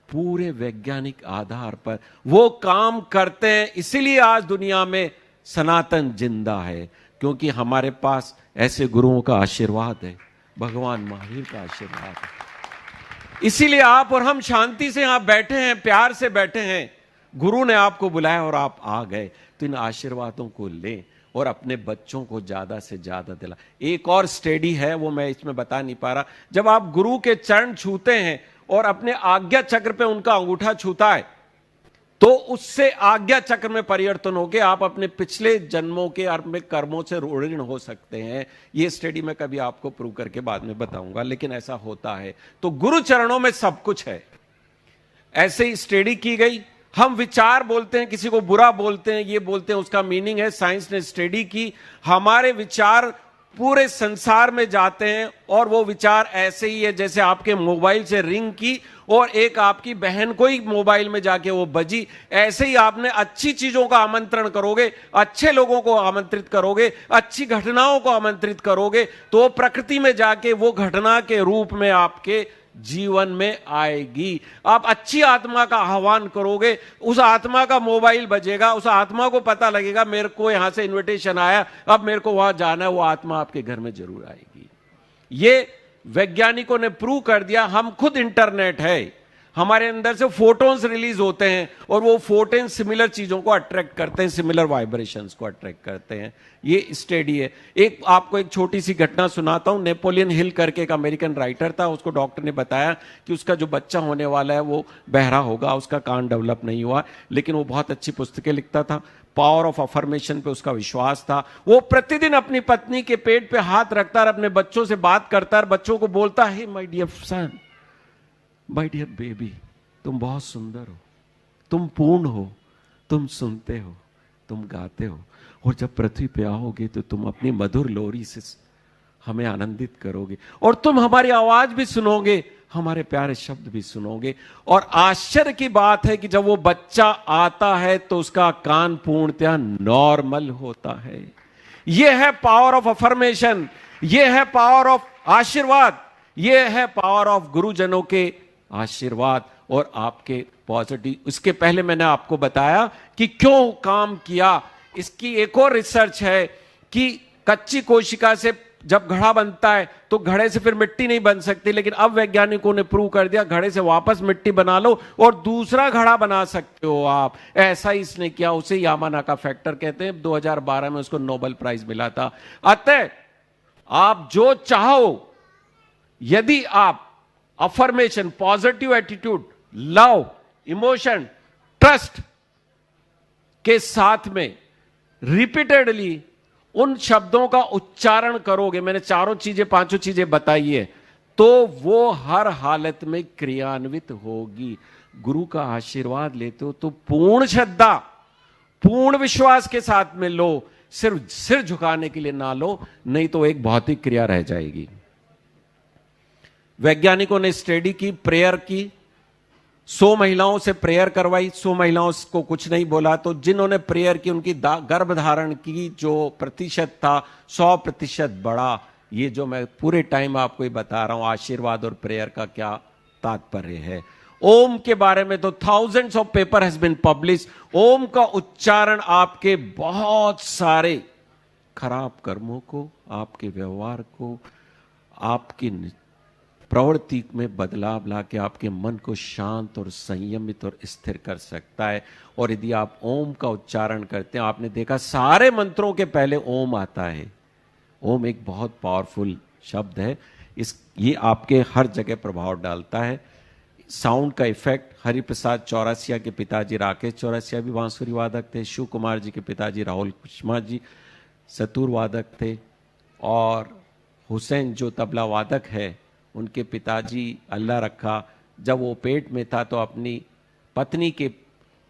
पूरे वैज्ञानिक आधार पर वो काम करते हैं। इसीलिए आज दुनिया में सनातन जिंदा है, क्योंकि हमारे पास ऐसे गुरुओं का आशीर्वाद है, भगवान महावीर का आशीर्वाद है। इसीलिए आप और हम शांति से यहां बैठे हैं, प्यार से बैठे हैं। गुरु ने आपको बुलाया और आप आ गए, तो इन आशीर्वादों को लें और अपने बच्चों को ज्यादा से ज्यादा दिला। एक और स्टडी है, वो मैं इसमें बता नहीं पा रहा। जब आप गुरु के चरण छूते हैं और अपने आज्ञा चक्र पे उनका अंगूठा छूता है, तो उससे आज्ञा चक्र में परिवर्तन होकर आप अपने पिछले जन्मों के अपने कर्मों से ऋण हो सकते हैं। ये स्टडी मैं कभी आपको प्रूव करके बाद में बताऊंगा, लेकिन ऐसा होता है। तो गुरु चरणों में सब कुछ है। ऐसे ही स्टडी की गई। हम विचार बोलते हैं, किसी को बुरा बोलते हैं, ये बोलते हैं उसका मीनिंग है। साइंस ने स्टडी की, हमारे विचार पूरे संसार में जाते हैं, और वो विचार ऐसे ही है जैसे आपके मोबाइल से रिंग की और एक आपकी बहन को ही मोबाइल में जाके वो बजी। ऐसे ही आपने अच्छी चीजों का आमंत्रण करोगे, अच्छे लोगों को आमंत्रित करोगे, अच्छी घटनाओं को आमंत्रित करोगे, तो प्रकृति में जाके वो घटना के रूप में आपके जीवन में आएगी। आप अच्छी आत्मा का आह्वान करोगे, उस आत्मा का मोबाइल बजेगा, उस आत्मा को पता लगेगा मेरे को यहां से इनविटेशन आया, अब मेरे को वहां जाना है, वो आत्मा आपके घर में जरूर आएगी। ये वैज्ञानिकों ने प्रूव कर दिया। हम खुद इंटरनेट है, हमारे अंदर से फोटोन्स रिलीज होते हैं और वो फोटोन सिमिलर चीजों को अट्रैक्ट करते हैं, सिमिलर वाइब्रेशंस को अट्रैक्ट करते हैं। ये स्टडी है। एक आपको एक छोटी सी घटना सुनाता हूं। नेपोलियन हिल करके एक अमेरिकन राइटर था, उसको डॉक्टर ने बताया कि उसका जो बच्चा होने वाला है वो बहरा होगा, उसका कान डेवलप नहीं हुआ, लेकिन वो बहुत अच्छी पुस्तकें लिखता था। पावर ऑफ अफर्मेशन पे उसका विश्वास था। वो प्रतिदिन अपनी पत्नी के पेट पे हाथ रखता और अपने बच्चों से बात करता और बच्चों को बोलता, hey my dear son, my dear baby, तुम बहुत सुंदर हो, तुम पूर्ण हो, तुम सुनते हो, तुम गाते हो, और जब पृथ्वी पे आओगे तो तुम अपनी मधुर लोरी से हमें आनंदित करोगे और तुम हमारी आवाज भी सुनोगे, हमारे प्यारे शब्द भी सुनोगे। और आश्चर्य की बात है कि जब वो बच्चा आता है तो उसका कान पूर्णतया नॉर्मल होता है। यह है पावर ऑफ अफर्मेशन, यह है पावर ऑफ आशीर्वाद, यह है पावर ऑफ गुरुजनों के आशीर्वाद और आपके पॉजिटिव। इसके पहले मैंने आपको बताया कि क्यों काम किया। इसकी एक और रिसर्च है कि कच्ची कोशिका से जब घड़ा बनता है तो घड़े से फिर मिट्टी नहीं बन सकती, लेकिन अब वैज्ञानिकों ने प्रूव कर दिया घड़े से वापस मिट्टी बना लो और दूसरा घड़ा बना सकते हो आप। ऐसा ही इसने किया, उसे यामानाका फैक्टर कहते हैं। 2012 में उसको नोबेल प्राइज मिला था। अतः आप जो चाहो, यदि आप affirmation, positive attitude, love, emotion, trust के साथ में रिपीटेडली उन शब्दों का उच्चारण करोगे, मैंने चारों चीजें, पांचों चीजें बताई है, तो वो हर हालत में क्रियान्वित होगी। गुरु का आशीर्वाद लेते हो तो पूर्ण श्रद्धा, पूर्ण विश्वास के साथ में लो, सिर्फ सिर झुकाने के लिए ना लो, नहीं तो एक भौतिक क्रिया रह जाएगी। वैज्ञानिकों ने स्टडी की, प्रेयर की, 100 महिलाओं से प्रेयर करवाई, 100 महिलाओं को कुछ नहीं बोला, तो जिन्होंने प्रेयर की उनकी गर्भधारण की जो प्रतिशत था 100% बढ़ा। ये जो मैं पूरे टाइम आपको ये बता रहा हूं, आशीर्वाद और प्रेयर का क्या तात्पर्य है। ओम के बारे में तो thousands of paper has been publish. Om का उच्चारण आपके बहुत सारे खराब कर्मों को, आपके व्यवहार को, आपकी प्रवृत्ति में बदलाव लाके आपके मन को शांत और संयमित और स्थिर कर सकता है। और यदि आप ओम का उच्चारण करते हैं, आपने देखा सारे मंत्रों के पहले ओम आता है। ओम एक बहुत पावरफुल शब्द है। ये आपके हर जगह प्रभाव डालता है। साउंड का इफेक्ट, हरिप्रसाद चौरसिया के पिताजी राकेश चौरसिया भी बांसुरी वादक थे, शिव कुमार जी के पिताजी राहुल कुशमा जी सतूर वादक थे, और हुसैन जो तबला वादक है उनके पिताजी अल्लाह रखा, जब वो पेट में था तो अपनी पत्नी के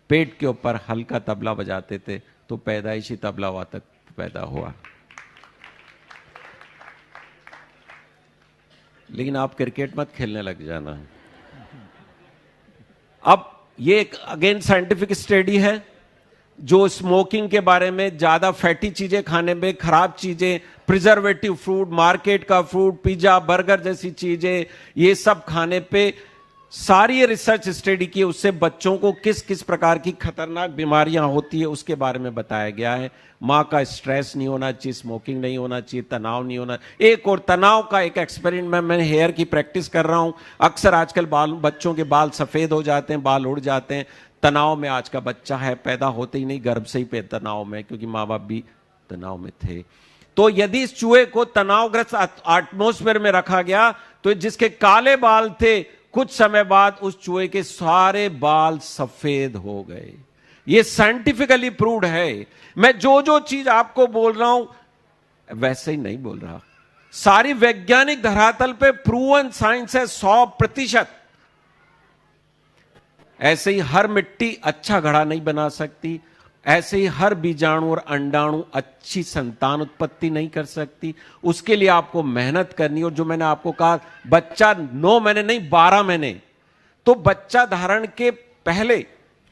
पेट के ऊपर हल्का तबला बजाते थे, तो पैदाइशी तबला वादक पैदा हुआ। लेकिन आप क्रिकेट मत खेलने लग जाना। अब ये एक अगेन साइंटिफिक स्टडी है जो स्मोकिंग के बारे में, ज्यादा फैटी चीजें खाने में, खराब चीजें, प्रिजर्वेटिव फ्रूट, मार्केट का फ्रूट, पिज्जा, बर्गर जैसी चीजें, ये सब खाने पे सारी रिसर्च स्टडी की, उससे बच्चों को किस किस प्रकार की खतरनाक बीमारियां होती है उसके बारे में बताया गया है। माँ का स्ट्रेस नहीं होना चाहिए, स्मोकिंग नहीं होना चाहिए, तनाव नहीं होना। एक और तनाव का एक एक्सपेरिमेंट, मैं हेयर की प्रैक्टिस कर रहा हूं। अक्सर आजकल बच्चों के बाल सफेद हो जाते हैं, बाल उड़ जाते हैं। तनाव में आज का बच्चा है, पैदा होते ही नहीं गर्भ से ही पे तनाव में, क्योंकि माँ बाप भी तनाव में थे। तो यदि इस चूहे को तनावग्रस्त एटमॉस्फेयर में रखा गया तो जिसके काले बाल थे, कुछ समय बाद उस चूहे के सारे बाल सफेद हो गए। ये साइंटिफिकली प्रूव्ड है। मैं जो जो चीज आपको बोल रहा हूं वैसे ही नहीं बोल रहा, सारी वैज्ञानिक धरातल पे प्रूवन साइंस है 100%। ऐसे ही हर मिट्टी अच्छा घड़ा नहीं बना सकती, ऐसे ही हर बीजाणु और अंडाणु अच्छी संतान उत्पत्ति नहीं कर सकती। उसके लिए आपको मेहनत करनी। और जो मैंने आपको कहा, बच्चा 9 महीने नहीं 12 महीने, तो बच्चा धारण के पहले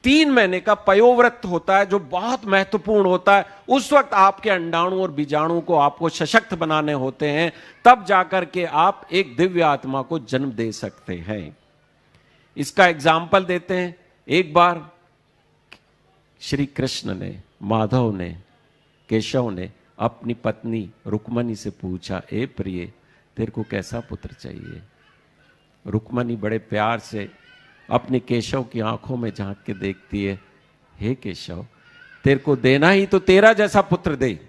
3 महीने का पयोव्रत होता है जो बहुत महत्वपूर्ण होता है। उस वक्त आपके अंडाणु और बीजाणु को आपको सशक्त बनाने होते हैं, तब जाकर के आप एक दिव्य आत्मा को जन्म दे सकते हैं। इसका एग्जाम्पल देते हैं। एक बार श्री कृष्ण ने, माधव ने, केशव ने अपनी पत्नी रुक्मणी से पूछा, ए प्रिय, तेरे को कैसा पुत्र चाहिए? रुक्मणी बड़े प्यार से अपने केशव की आंखों में झांक के देखती है, हे केशव, तेरे को देना ही तो तेरा जैसा पुत्र दे,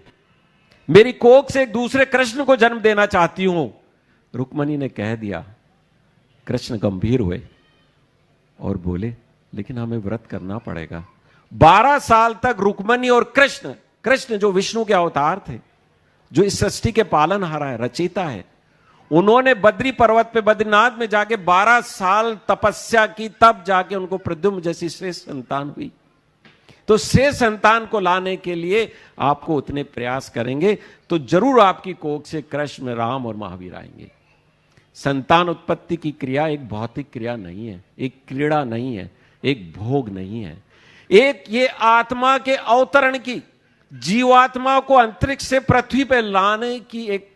मेरी कोख से एक दूसरे कृष्ण को जन्म देना चाहती हूं। रुक्मणी ने कह दिया। कृष्ण गंभीर हुए और बोले, लेकिन हमें व्रत करना पड़ेगा। 12 साल तक रुक्मणी और कृष्ण, कृष्ण जो विष्णु के अवतार थे, जो इस सृष्टि के पालनहारा है, रचयिता है, उन्होंने बद्री पर्वत पे बद्रीनाथ में जाके 12 साल तपस्या की, तब जाके उनको प्रद्युम्न जैसी श्रेष्ठ संतान हुई। तो श्रेष्ठ संतान को लाने के लिए आपको उतने प्रयास करेंगे तो जरूर आपकी कोख से कृष्ण, राम और महावीर आएंगे। संतान उत्पत्ति की क्रिया एक भौतिक क्रिया नहीं है, एक क्रीड़ा नहीं है, एक भोग नहीं है, एक ये आत्मा के अवतरण की, जीवात्मा को अंतरिक्ष से पृथ्वी पर लाने की एक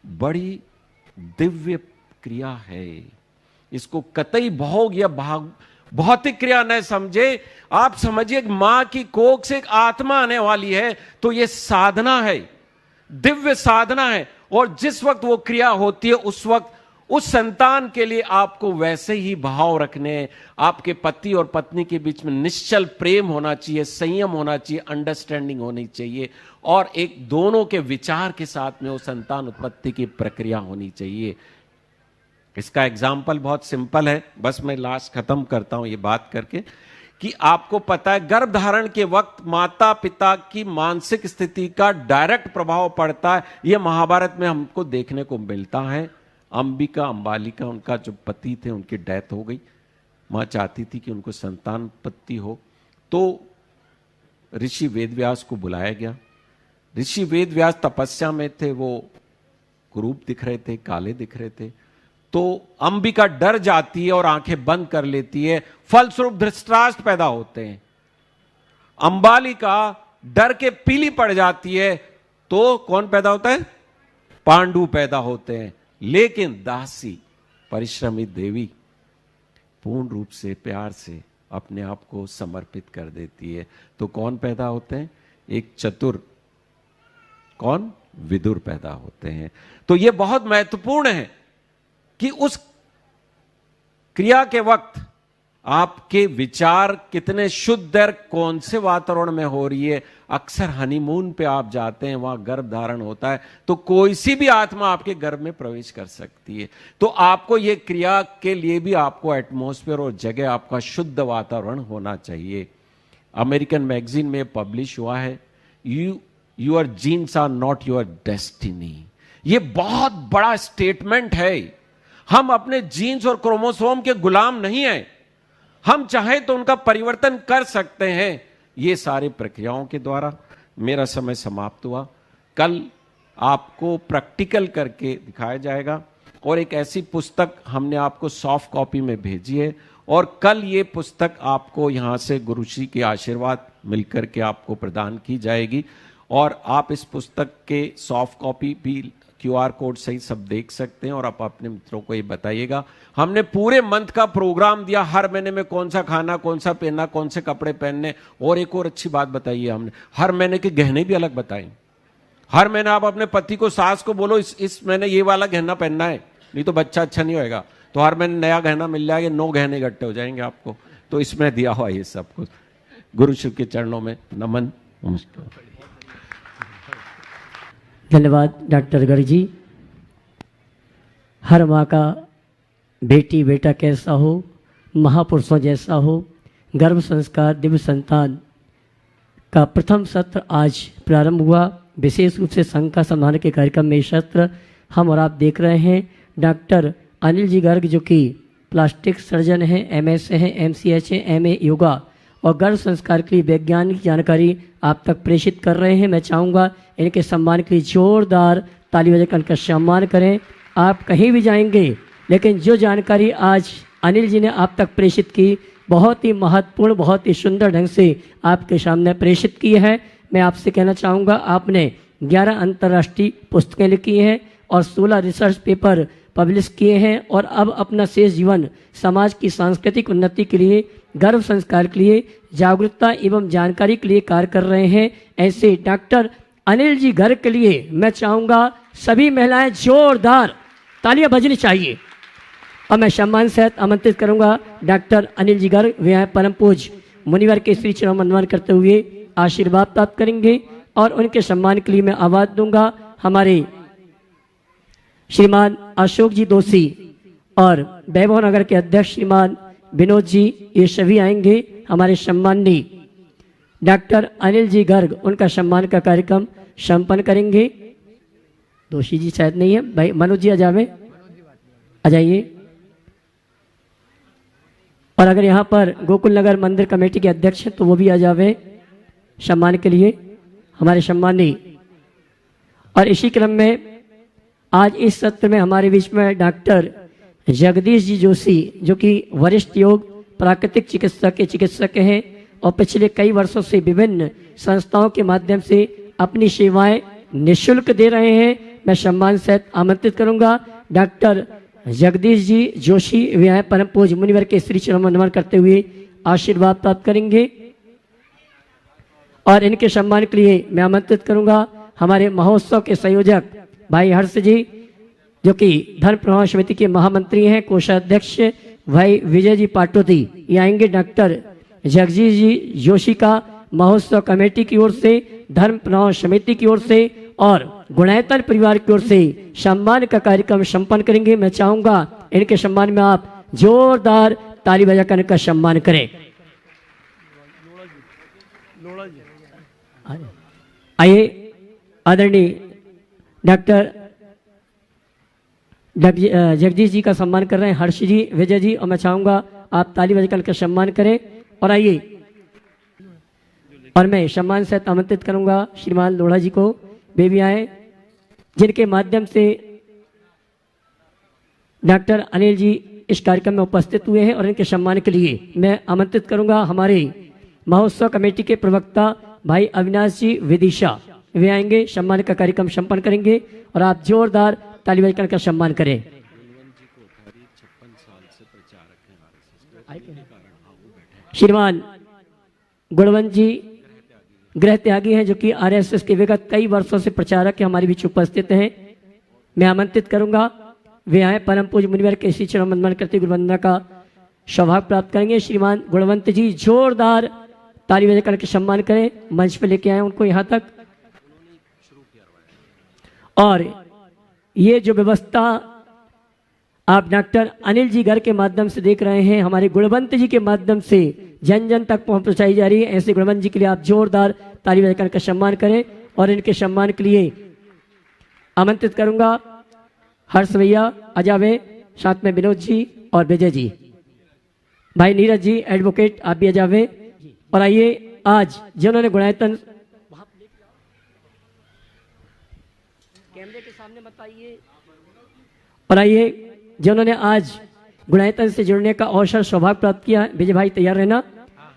बड़ी दिव्य क्रिया है। इसको कतई भोग या भौतिक क्रिया न समझे। आप समझिए मां की कोख से एक आत्मा आने वाली है तो यह साधना है, दिव्य साधना है। और जिस वक्त वो क्रिया होती है उस वक्त उस संतान के लिए आपको वैसे ही भाव रखने, आपके पति और पत्नी के बीच में निश्चल प्रेम होना चाहिए, संयम होना चाहिए, अंडरस्टैंडिंग होनी चाहिए और एक दोनों के विचार के साथ में वो संतान उत्पत्ति की प्रक्रिया होनी चाहिए। इसका एग्जाम्पल बहुत सिंपल है, बस मैं लास्ट खत्म करता हूं ये बात करके कि आपको पता है गर्भधारण के वक्त माता पिता की मानसिक स्थिति का डायरेक्ट प्रभाव पड़ता है। यह महाभारत में हमको देखने को मिलता है। अंबिका, अंबालिका, उनका जो पति थे उनकी डेथ हो गई, मां चाहती थी कि उनको संतानपत्ति हो, तो ऋषि वेदव्यास को बुलाया गया। ऋषि वेदव्यास तपस्या में थे, वो कुरूप दिख रहे थे, काले दिख रहे थे। तो अंबिका डर जाती है और आंखें बंद कर लेती है, फलस्वरूप धृतराष्ट्र पैदा होते हैं। अंबालिका डर के पीली पड़ जाती है तो कौन पैदा होता है? पांडु पैदा होते हैं। लेकिन दासी, परिश्रमी देवी पूर्ण रूप से प्यार से अपने आप को समर्पित कर देती है तो कौन पैदा होते हैं? एक चतुर, कौन? विदुर पैदा होते हैं। तो यह बहुत महत्वपूर्ण है कि उस क्रिया के वक्त आपके विचार कितने शुद्ध और कौन से वातावरण में हो रही है। अक्सर हनीमून पे आप जाते हैं, वहां गर्भ धारण होता है तो कोई सी भी आत्मा आपके गर्भ में प्रवेश कर सकती है। तो आपको ये क्रिया के लिए भी आपको एटमॉस्फेयर और जगह, आपका शुद्ध वातावरण होना चाहिए। अमेरिकन मैगजीन में पब्लिश हुआ है, your genes are not your destiny. ये बहुत बड़ा स्टेटमेंट है। हम अपने जीन्स और क्रोमोसोम के गुलाम नहीं हैं, हम चाहे तो उनका परिवर्तन कर सकते हैं ये सारी प्रक्रियाओं के द्वारा। मेरा समय समाप्त हुआ। कल आपको प्रैक्टिकल करके दिखाया जाएगा और एक ऐसी पुस्तक हमने आपको सॉफ्ट कॉपी में भेजी है और कल ये पुस्तक आपको यहां से गुरुश्री के आशीर्वाद मिलकर के आपको प्रदान की जाएगी और आप इस पुस्तक के सॉफ्ट कॉपी भी QR कोड सही सब देख सकते हैं और आप अपने मित्रों को ये बताइएगा। हमने पूरे मंथ का प्रोग्राम दिया, हर महीने में कौन सा खाना, कौन सा पहनना, कौन से कपड़े पहनने। और एक और अच्छी बात बताई है हमने, हर महीने के गहने भी अलग बताए। हर महीने आप अपने पति को, सास को बोलो इस महीने ये वाला गहना पहनना है, नहीं तो बच्चा अच्छा नहीं होएगा। तो हर महीने नया गहना मिल जाएगा, 9 गहने इकट्ठे हो जाएंगे आपको। तो इसमें दिया हुआ ये सब कुछ। गुरु शिव के चरणों में नमन, नमस्कार। धन्यवाद डॉक्टर गर्ग जी। हर माँ का बेटी बेटा कैसा हो, महापुरुषों जैसा हो, गर्भ संस्कार दिव्य संतान का प्रथम सत्र आज प्रारंभ हुआ। विशेष रूप से संघ का सम्मान के कार्यक्रम में सत्र हम और आप देख रहे हैं। डॉक्टर अनिल जी गर्ग जो कि प्लास्टिक सर्जन हैं, MS हैं, MCH हैं, MA योगा और गर्भ संस्कार की वैज्ञानिक जानकारी आप तक प्रेषित कर रहे हैं। मैं चाहूँगा इनके सम्मान के लिए जोरदार ताली बजाकर इनका सम्मान करें। आप कहीं भी जाएंगे लेकिन जो जानकारी आज अनिल जी ने आप तक प्रेषित की बहुत ही महत्वपूर्ण, बहुत ही सुंदर ढंग से आपके सामने प्रेषित की है। मैं आपसे कहना चाहूँगा, आपने 11 अंतर्राष्ट्रीय पुस्तकें लिखी हैं और 16 रिसर्च पेपर पब्लिश किए हैं और अब अपना शेष जीवन समाज की सांस्कृतिक उन्नति के लिए, गर्भ संस्कार के लिए, जागरूकता एवं जानकारी के लिए कार्य कर रहे हैं। ऐसे डॉक्टर अनिल जी गर्ग के लिए मैं चाहूँगा सभी महिलाएं जोरदार तालियां बजनी चाहिए। और मैं सम्मान सहित आमंत्रित करूंगा डॉक्टर अनिल जी गर्ग, वे हैं परम पूज मुनिवर के श्री चरण वंदन करते हुए आशीर्वाद प्राप्त करेंगे। और उनके सम्मान के लिए मैं आवाज दूंगा हमारे श्रीमान अशोक जी दोषी और वैभव नगर के अध्यक्ष श्रीमान विनोद जी, ये सभी आएंगे। हमारे सम्माननीय डॉक्टर अनिल जी गर्ग उनका सम्मान का कार्यक्रम संपन्न करेंगे। दोषी जी शायद नहीं है, भाई मनोज जी आ जाइए। और अगर यहाँ पर गोकुल नगर मंदिर कमेटी के अध्यक्ष हैं तो वो भी आ जावे सम्मान के लिए, हमारे सम्माननीय। और इसी क्रम में आज इस सत्र में हमारे बीच में डॉक्टर जगदीश जी जोशी, जो कि वरिष्ठ योग प्राकृतिक चिकित्सक हैं और पिछले कई वर्षों से विभिन्न संस्थाओं के माध्यम से अपनी सेवाएं निःशुल्क दे रहे हैं। मैं सम्मान सहित आमंत्रित करूंगा डॉक्टर जगदीश जी जोशी, वे हैं परम पूज मुनिवर के श्री चरण वंदन करते हुए आशीर्वाद प्राप्त करेंगे। और इनके सम्मान के लिए मैं आमंत्रित करूंगा हमारे महोत्सव के संयोजक भाई हर्ष जी, जो कि धर्म प्रवाह समिति के महामंत्री हैं, कोषाध्यक्ष भाई विजय जी पाटोदी, ये आएंगे। डॉक्टर जगदीश जी जोशी का महोत्सव कमेटी की ओर से, धर्म प्रवाह समिति की ओर से और गुणायतन परिवार की ओर से सम्मान का कार्यक्रम संपन्न करेंगे। मैं चाहूंगा इनके सम्मान में आप जोरदार ताली बजाकर इनका सम्मान करें। आइए आदरणीय डॉक्टर जगदीश जी का सम्मान कर रहे हैं हर्ष जी, विजय जी, और मैं चाहूंगा आप ताली बजाकर इनका सम्मान करें। और आइए, और मैं सम्मान से आमंत्रित करूंगा श्रीमान लोढ़ा जी को, वे भी आए, जिनके माध्यम से डॉक्टर अनिल जी इस कार्यक्रम में उपस्थित हुए हैं। और इनके सम्मान के लिए मैं आमंत्रित करूंगा हमारे महोत्सव कमेटी के प्रवक्ता भाई अविनाश जी विदिशा, वे आएंगे, सम्मान का कार्यक्रम संपन्न करेंगे। और आप जोरदार ताली बजाकर का सम्मान करें। श्रीमान गुणवंत जी गृह त्यागी हैं, जो कि आरएसएस के विगत कई वर्षों से प्रचारक हमारे बीच उपस्थित हैं। मैं आमंत्रित करूंगा, वे आए, परम पूज्य मुनिवर के श्री चरण वंदन करते गुरु वंदना का सौभाग्य प्राप्त करेंगे। श्रीमान गुणवंत जी जोरदार ताली बजाकर के सम्मान करें, मंच पे लेके आए उनको यहाँ तक। और ये जो व्यवस्था आप डॉक्टर अनिल जी घर के माध्यम से देख रहे हैं, हमारे गुणवंत जी के माध्यम से जन जन तक पहुंचाई जा रही है। ऐसे गुणवंत जी के लिए आप जोरदार ताली बजाकर का सम्मान करें। और इनके सम्मान के लिए आमंत्रित करूंगा हर्ष भैया अजावे, साथ में विनोद जी और विजय जी, भाई नीरज जी एडवोकेट, आप भी अजावे। और आइए, आज जिन्होंने गुणायतन कैमरे के सामने मत आइए, और आइए जिन्होंने आज गुणायतन से जुड़ने का अवसर सौभाग्य प्राप्त किया, विजय भाई तैयार रहना।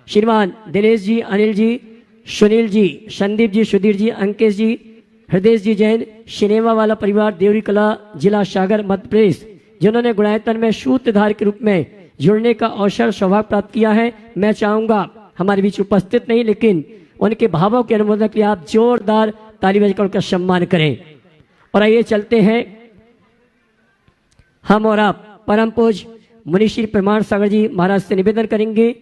श्रीमान दिनेश जी, अनिल जी, सुनील जी, संदीप जी, सुधीर जी, अंकेश जी, हृदय जी जैन, सिनेमा वाला परिवार, देवरी कला, जिला सागर, मध्य प्रदेश, जिन्होंने गुणायतन में सूत्रधार के रूप में जुड़ने का अवसर सौभाग्य प्राप्त किया है। मैं चाहूंगा हमारे बीच उपस्थित नहीं, लेकिन उनके भावों के अनुमोदन के लिए आप जोरदार ताली बजाकर उनका सम्मान करें। और आइए चलते हैं, हम और आप परम पूज मुनिश्री प्रमाण सागर जी महाराज से निवेदन करेंगे,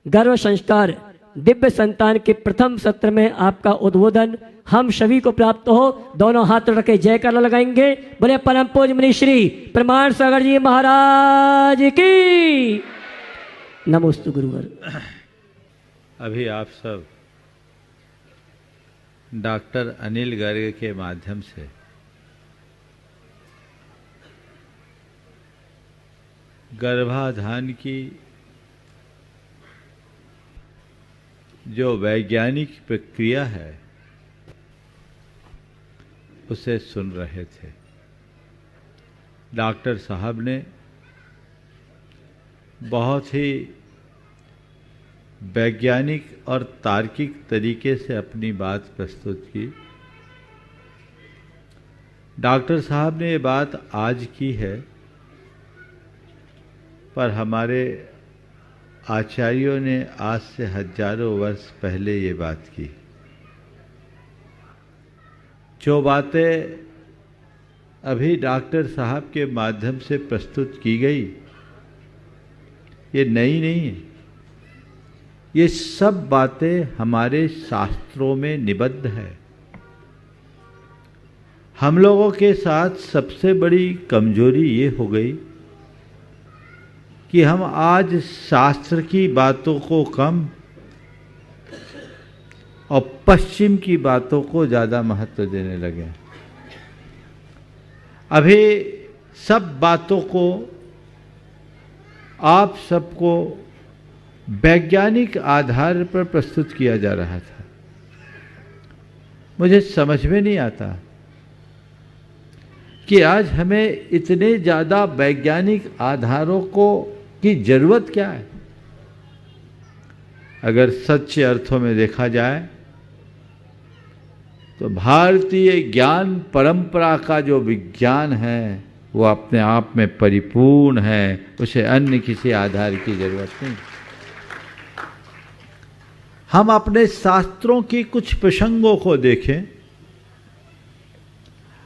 गर्व संस्कार दिव्य संतान के प्रथम सत्र में आपका उद्बोधन हम सभी को प्राप्त हो। दोनों हाथ रखे जयकार लगाएंगे, बोले परम पूज मुनिश्री प्रमाण सागर जी महाराज की नमोस्तु गुरुवर। अभी आप सब डॉक्टर अनिल गर्ग के माध्यम से गर्भाधान की जो वैज्ञानिक प्रक्रिया है उसे सुन रहे थे। डॉक्टर साहब ने बहुत ही वैज्ञानिक और तार्किक तरीके से अपनी बात प्रस्तुत की। डॉक्टर साहब ने ये बात आज की है, पर हमारे आचार्यों ने आज से हजारों वर्ष पहले ये बात की। जो बातें अभी डॉक्टर साहब के माध्यम से प्रस्तुत की गई ये नई नहीं है। ये सब बातें हमारे शास्त्रों में निबद्ध है। हम लोगों के साथ सबसे बड़ी कमजोरी ये हो गई कि हम आज शास्त्र की बातों को कम और पश्चिम की बातों को ज़्यादा महत्व देने लगे। अभी सब बातों को आप सबको वैज्ञानिक आधार पर प्रस्तुत किया जा रहा था। मुझे समझ में नहीं आता कि आज हमें इतने ज़्यादा वैज्ञानिक आधारों की जरूरत क्या है। अगर सच्चे अर्थों में देखा जाए तो भारतीय ज्ञान परंपरा का जो विज्ञान है वो अपने आप में परिपूर्ण है, उसे अन्य किसी आधार की जरूरत नहीं। हम अपने शास्त्रों की कुछ प्रसंगों को देखें,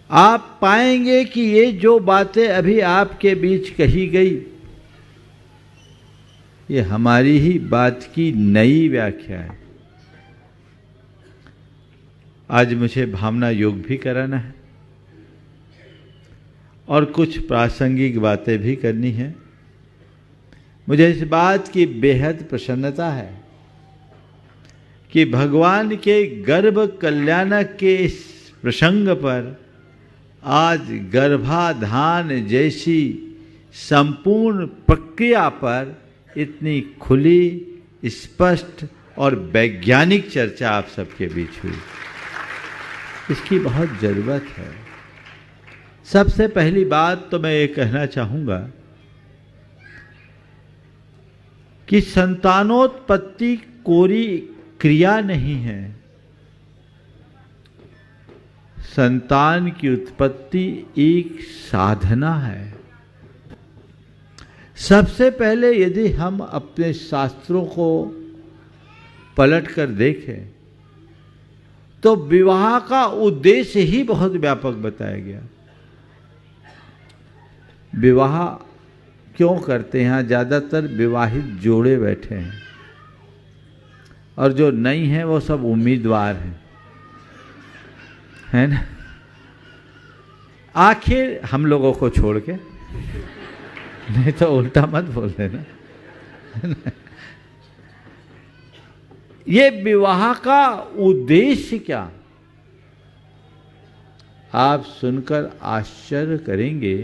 आप पाएंगे कि ये जो बातें अभी आपके बीच कही गई ये हमारी ही बात की नई व्याख्या है। आज मुझे भावना योग भी कराना है और कुछ प्रासंगिक बातें भी करनी है। मुझे इस बात की बेहद प्रसन्नता है कि भगवान के गर्भ कल्याणक के इस प्रसंग पर आज गर्भाधान जैसी संपूर्ण प्रक्रिया पर इतनी खुली, स्पष्ट और वैज्ञानिक चर्चा आप सबके बीच हुई। इसकी बहुत जरूरत है। सबसे पहली बात तो मैं ये कहना चाहूंगा कि संतानोत्पत्ति कोई क्रिया नहीं है। संतान की उत्पत्ति एक साधना है। सबसे पहले यदि हम अपने शास्त्रों को पलट कर देखें तो विवाह का उद्देश्य ही बहुत व्यापक बताया गया। विवाह क्यों करते हैं? यहाँ ज़्यादातर विवाहित जोड़े बैठे हैं और जो नहीं है वो सब उम्मीदवार हैं, है ना? आखिर हम लोगों को छोड़ के, नहीं तो उल्टा मत बोल देना। ये विवाह का उद्देश्य क्या? आप सुनकर आश्चर्य करेंगे।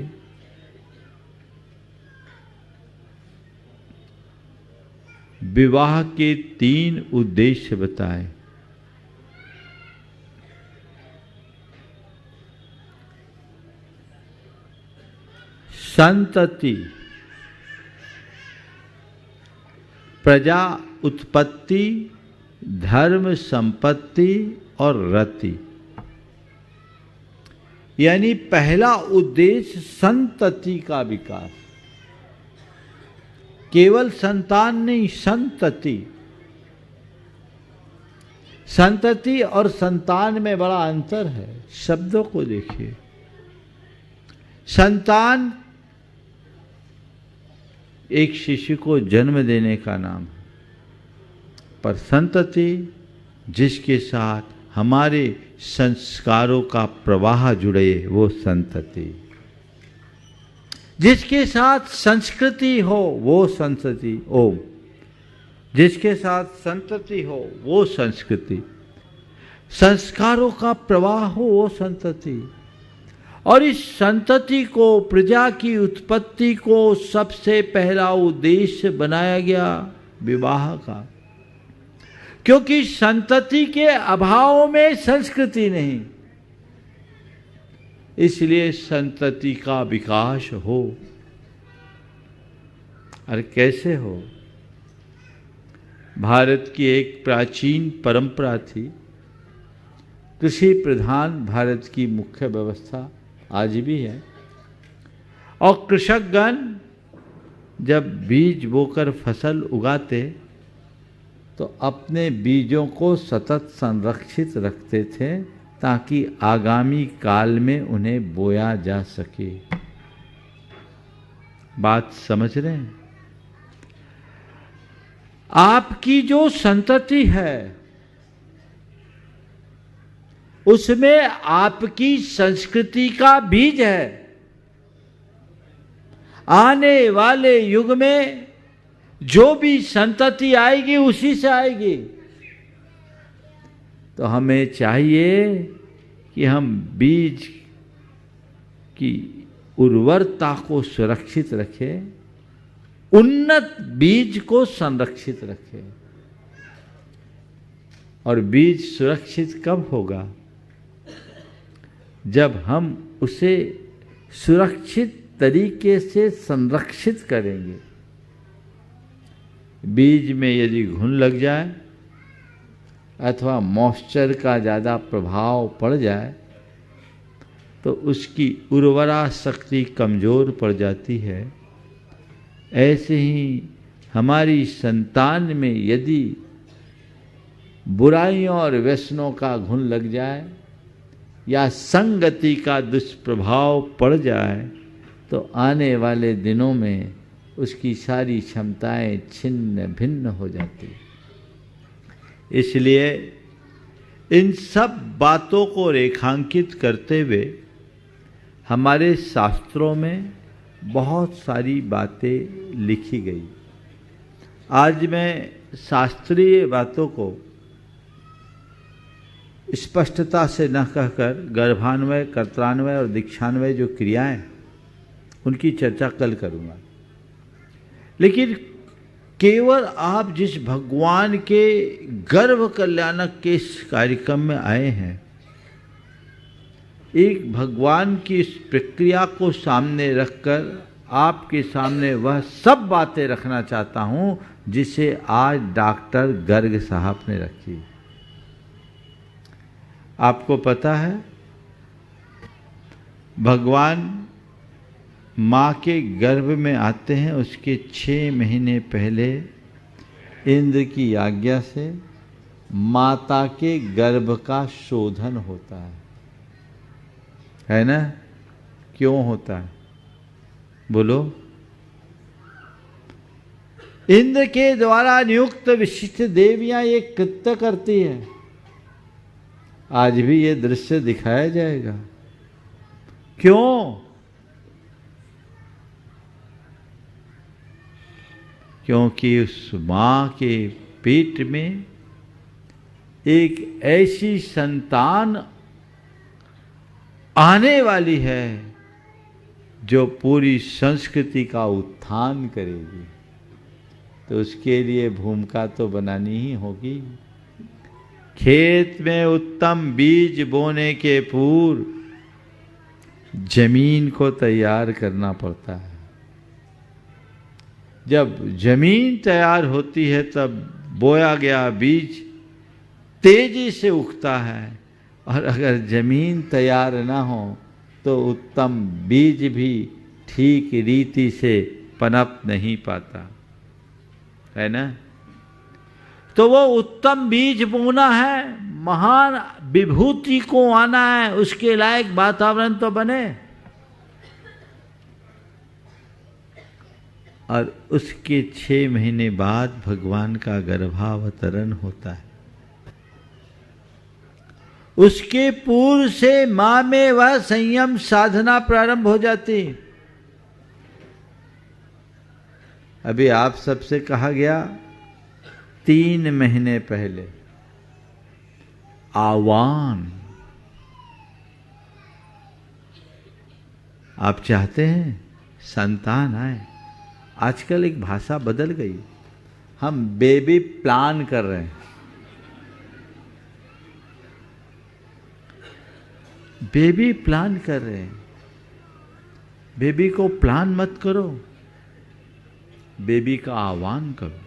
विवाह के 3 उद्देश्य बताए। संतति, प्रजा उत्पत्ति, धर्म संपत्ति और रति। यानी पहला उद्देश्य संतति का विकास। केवल संतान नहीं, संतति। संतति और संतान में बड़ा अंतर है। शब्दों को देखिए। संतान एक शिशु को जन्म देने का नाम है, पर संतति जिसके साथ हमारे संस्कारों का प्रवाह जुड़े वो संतति। जिसके साथ संस्कृति हो वो संतति। ओम। जिसके साथ संतति हो वो संस्कृति। संस्कारों का प्रवाह हो वो संतति। और इस संतति को, प्रजा की उत्पत्ति को सबसे पहला उद्देश्य बनाया गया विवाह का। क्योंकि संतति के अभाव में संस्कृति नहीं, इसलिए संतति का विकास हो। और कैसे हो? भारत की एक प्राचीन परंपरा थी। कृषि प्रधान भारत की मुख्य व्यवस्था आज भी है। और कृषकगण जब बीज बोकर फसल उगाते तो अपने बीजों को सतत संरक्षित रखते थे ताकि आगामी काल में उन्हें बोया जा सके। बात समझ रहे हैं? आपकी जो संतति है उसमें आपकी संस्कृति का बीज है। आने वाले युग में जो भी संतति आएगी उसी से आएगी। तो हमें चाहिए कि हम बीज की उर्वरता को सुरक्षित रखें, उन्नत बीज को संरक्षित रखें। और बीज सुरक्षित कब होगा? जब हम उसे सुरक्षित तरीके से संरक्षित करेंगे। बीज में यदि घुन लग जाए अथवा मॉइस्चर का ज़्यादा प्रभाव पड़ जाए तो उसकी उर्वरा शक्ति कमज़ोर पड़ जाती है। ऐसे ही हमारी संतान में यदि बुराइयों और व्यसनों का घुन लग जाए या संगति का दुष्प्रभाव पड़ जाए तो आने वाले दिनों में उसकी सारी क्षमताएं छिन्न भिन्न हो जाती। इसलिए इन सब बातों को रेखांकित करते हुए हमारे शास्त्रों में बहुत सारी बातें लिखी गई। आज मैं शास्त्रीय बातों को स्पष्टता से न कहकर गर्भान्वय, कर्त्रान्वय और दीक्षान्वय जो क्रियाएं उनकी चर्चा कल करूंगा। लेकिन केवल आप जिस भगवान के गर्भ कल्याणक के इस कार्यक्रम में आए हैं, एक भगवान की इस प्रक्रिया को सामने रखकर आपके सामने वह सब बातें रखना चाहता हूं जिसे आज डॉक्टर गर्ग साहब ने रखी। आपको पता है भगवान माँ के गर्भ में आते हैं, उसके 6 महीने पहले इंद्र की आज्ञा से माता के गर्भ का शोधन होता है ना? क्यों होता है बोलो? इंद्र के द्वारा नियुक्त विशिष्ट देवियां ये कृत्य करती है। आज भी ये दृश्य दिखाया जाएगा। क्यों? क्योंकि उस मां के पेट में एक ऐसी संतान आने वाली है जो पूरी संस्कृति का उत्थान करेगी। तो उसके लिए भूमिका तो बनानी ही होगी। खेत में उत्तम बीज बोने के पूर्व जमीन को तैयार करना पड़ता है। जब जमीन तैयार होती है तब बोया गया बीज तेजी से उगता है, और अगर जमीन तैयार ना हो तो उत्तम बीज भी ठीक रीति से पनप नहीं पाता, है ना? तो वो उत्तम बीज बोना है, महान विभूति को आना है, उसके लायक वातावरण तो बने। और उसके 6 महीने बाद भगवान का गर्भावतरण होता है। उसके पूर्व से मां में वह संयम साधना प्रारंभ हो जाती। अभी आप सबसे कहा गया 3 महीने पहले आह्वान। आप चाहते हैं संतान आए। आजकल एक भाषा बदल गई, हम बेबी प्लान कर रहे हैं। बेबी प्लान कर रहे हैं। बेबी को प्लान मत करो, बेबी का आह्वान करो।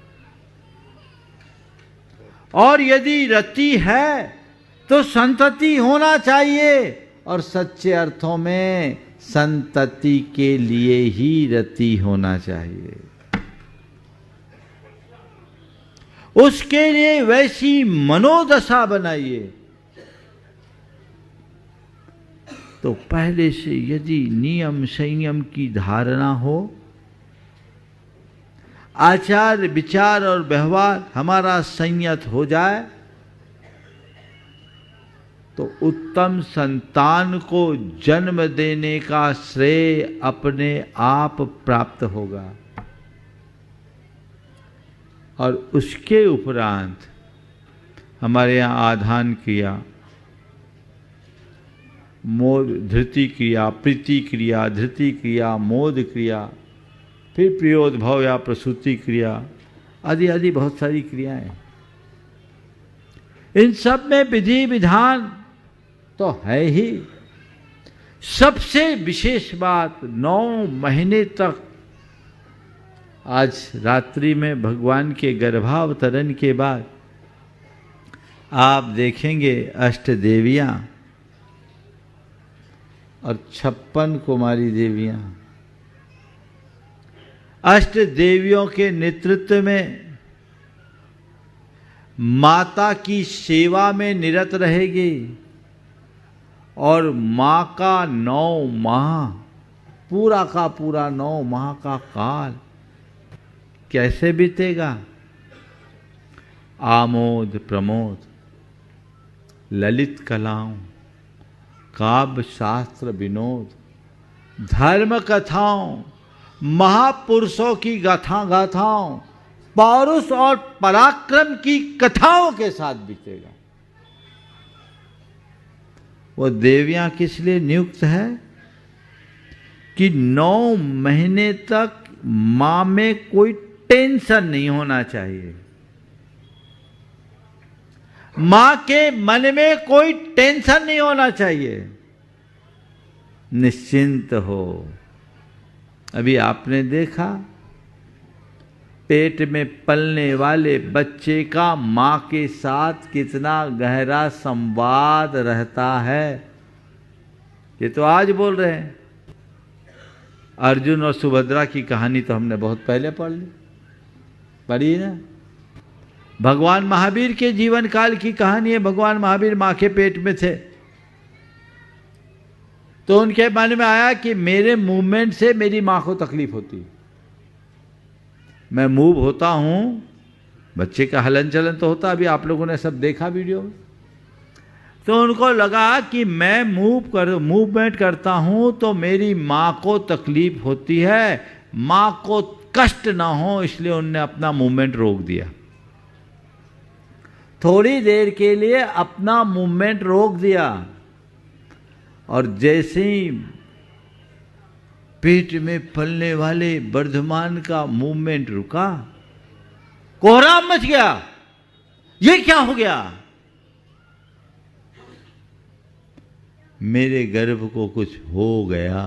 और यदि रति है तो संतति होना चाहिए, और सच्चे अर्थों में संतति के लिए ही रति होना चाहिए। उसके लिए वैसी मनोदशा बनाइए तो पहले से यदि नियम संयम की धारणा हो, आचार विचार और व्यवहार हमारा संयत हो जाए, तो उत्तम संतान को जन्म देने का श्रेय अपने आप प्राप्त होगा। और उसके उपरांत हमारे यहाँ आधान क्रिया, मोद धृति क्रिया, प्रीति क्रिया, धृति क्रिया, मोद क्रिया, फिर प्रियोद्भव या प्रसूति क्रिया आदि आदि बहुत सारी क्रियाएं। इन सब में विधि विधान तो है ही। सबसे विशेष बात 9 महीने तक, आज रात्रि में भगवान के गर्भावतरण के बाद आप देखेंगे अष्ट देवियां और 56 कुमारी देवियां, अष्ट देवियों के नेतृत्व में माता की सेवा में निरत रहेगी और मां का 9 माह, पूरा का पूरा 9 माह का काल कैसे बीतेगा? आमोद प्रमोद, ललित कलाओं, काव्य शास्त्र विनोद, धर्म कथाओं, महापुरुषों की गाथाओं, पौरुष और पराक्रम की कथाओं के साथ बीतेगा। वो देवियां किस लिए नियुक्त है कि 9 महीने तक मां में कोई टेंशन नहीं होना चाहिए, मां के मन में कोई टेंशन नहीं होना चाहिए, निश्चिंत हो। अभी आपने देखा पेट में पलने वाले बच्चे का मां के साथ कितना गहरा संवाद रहता है। ये तो आज बोल रहे हैं, अर्जुन और सुभद्रा की कहानी तो हमने बहुत पहले पढ़ी ना। भगवान महावीर के जीवन काल की कहानी है। भगवान महावीर मां के पेट में थे तो उनके मन में आया कि मेरे मूवमेंट से मेरी मां को तकलीफ होती, मैं मूव होता हूं, बच्चे का हलन चलन तो होता, अभी आप लोगों ने सब देखा वीडियो में। तो उनको लगा कि मैं मूवमेंट करता हूं तो मेरी मां को तकलीफ होती है, मां को कष्ट ना हो, इसलिए उन्होंने अपना मूवमेंट रोक दिया। थोड़ी देर के लिए अपना मूवमेंट रोक दिया और जैसे ही पेट में फलने वाले वर्धमान का मूवमेंट रुका, कोहराम मच गया। ये क्या हो गया? मेरे गर्भ को कुछ हो गया।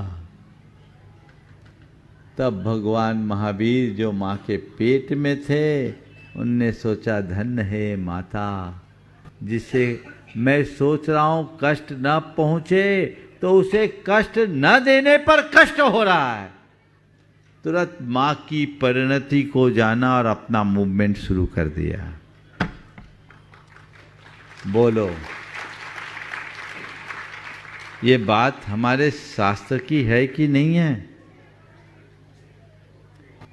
तब भगवान महावीर जो मां के पेट में थे, उनने सोचा धन्य है माता, जिसे मैं सोच रहा हूं कष्ट न पहुंचे तो उसे कष्ट न देने पर कष्ट हो रहा है। तुरंत मां की परिणति को जाना और अपना मूवमेंट शुरू कर दिया। बोलो, ये बात हमारे शास्त्र की है कि नहीं है?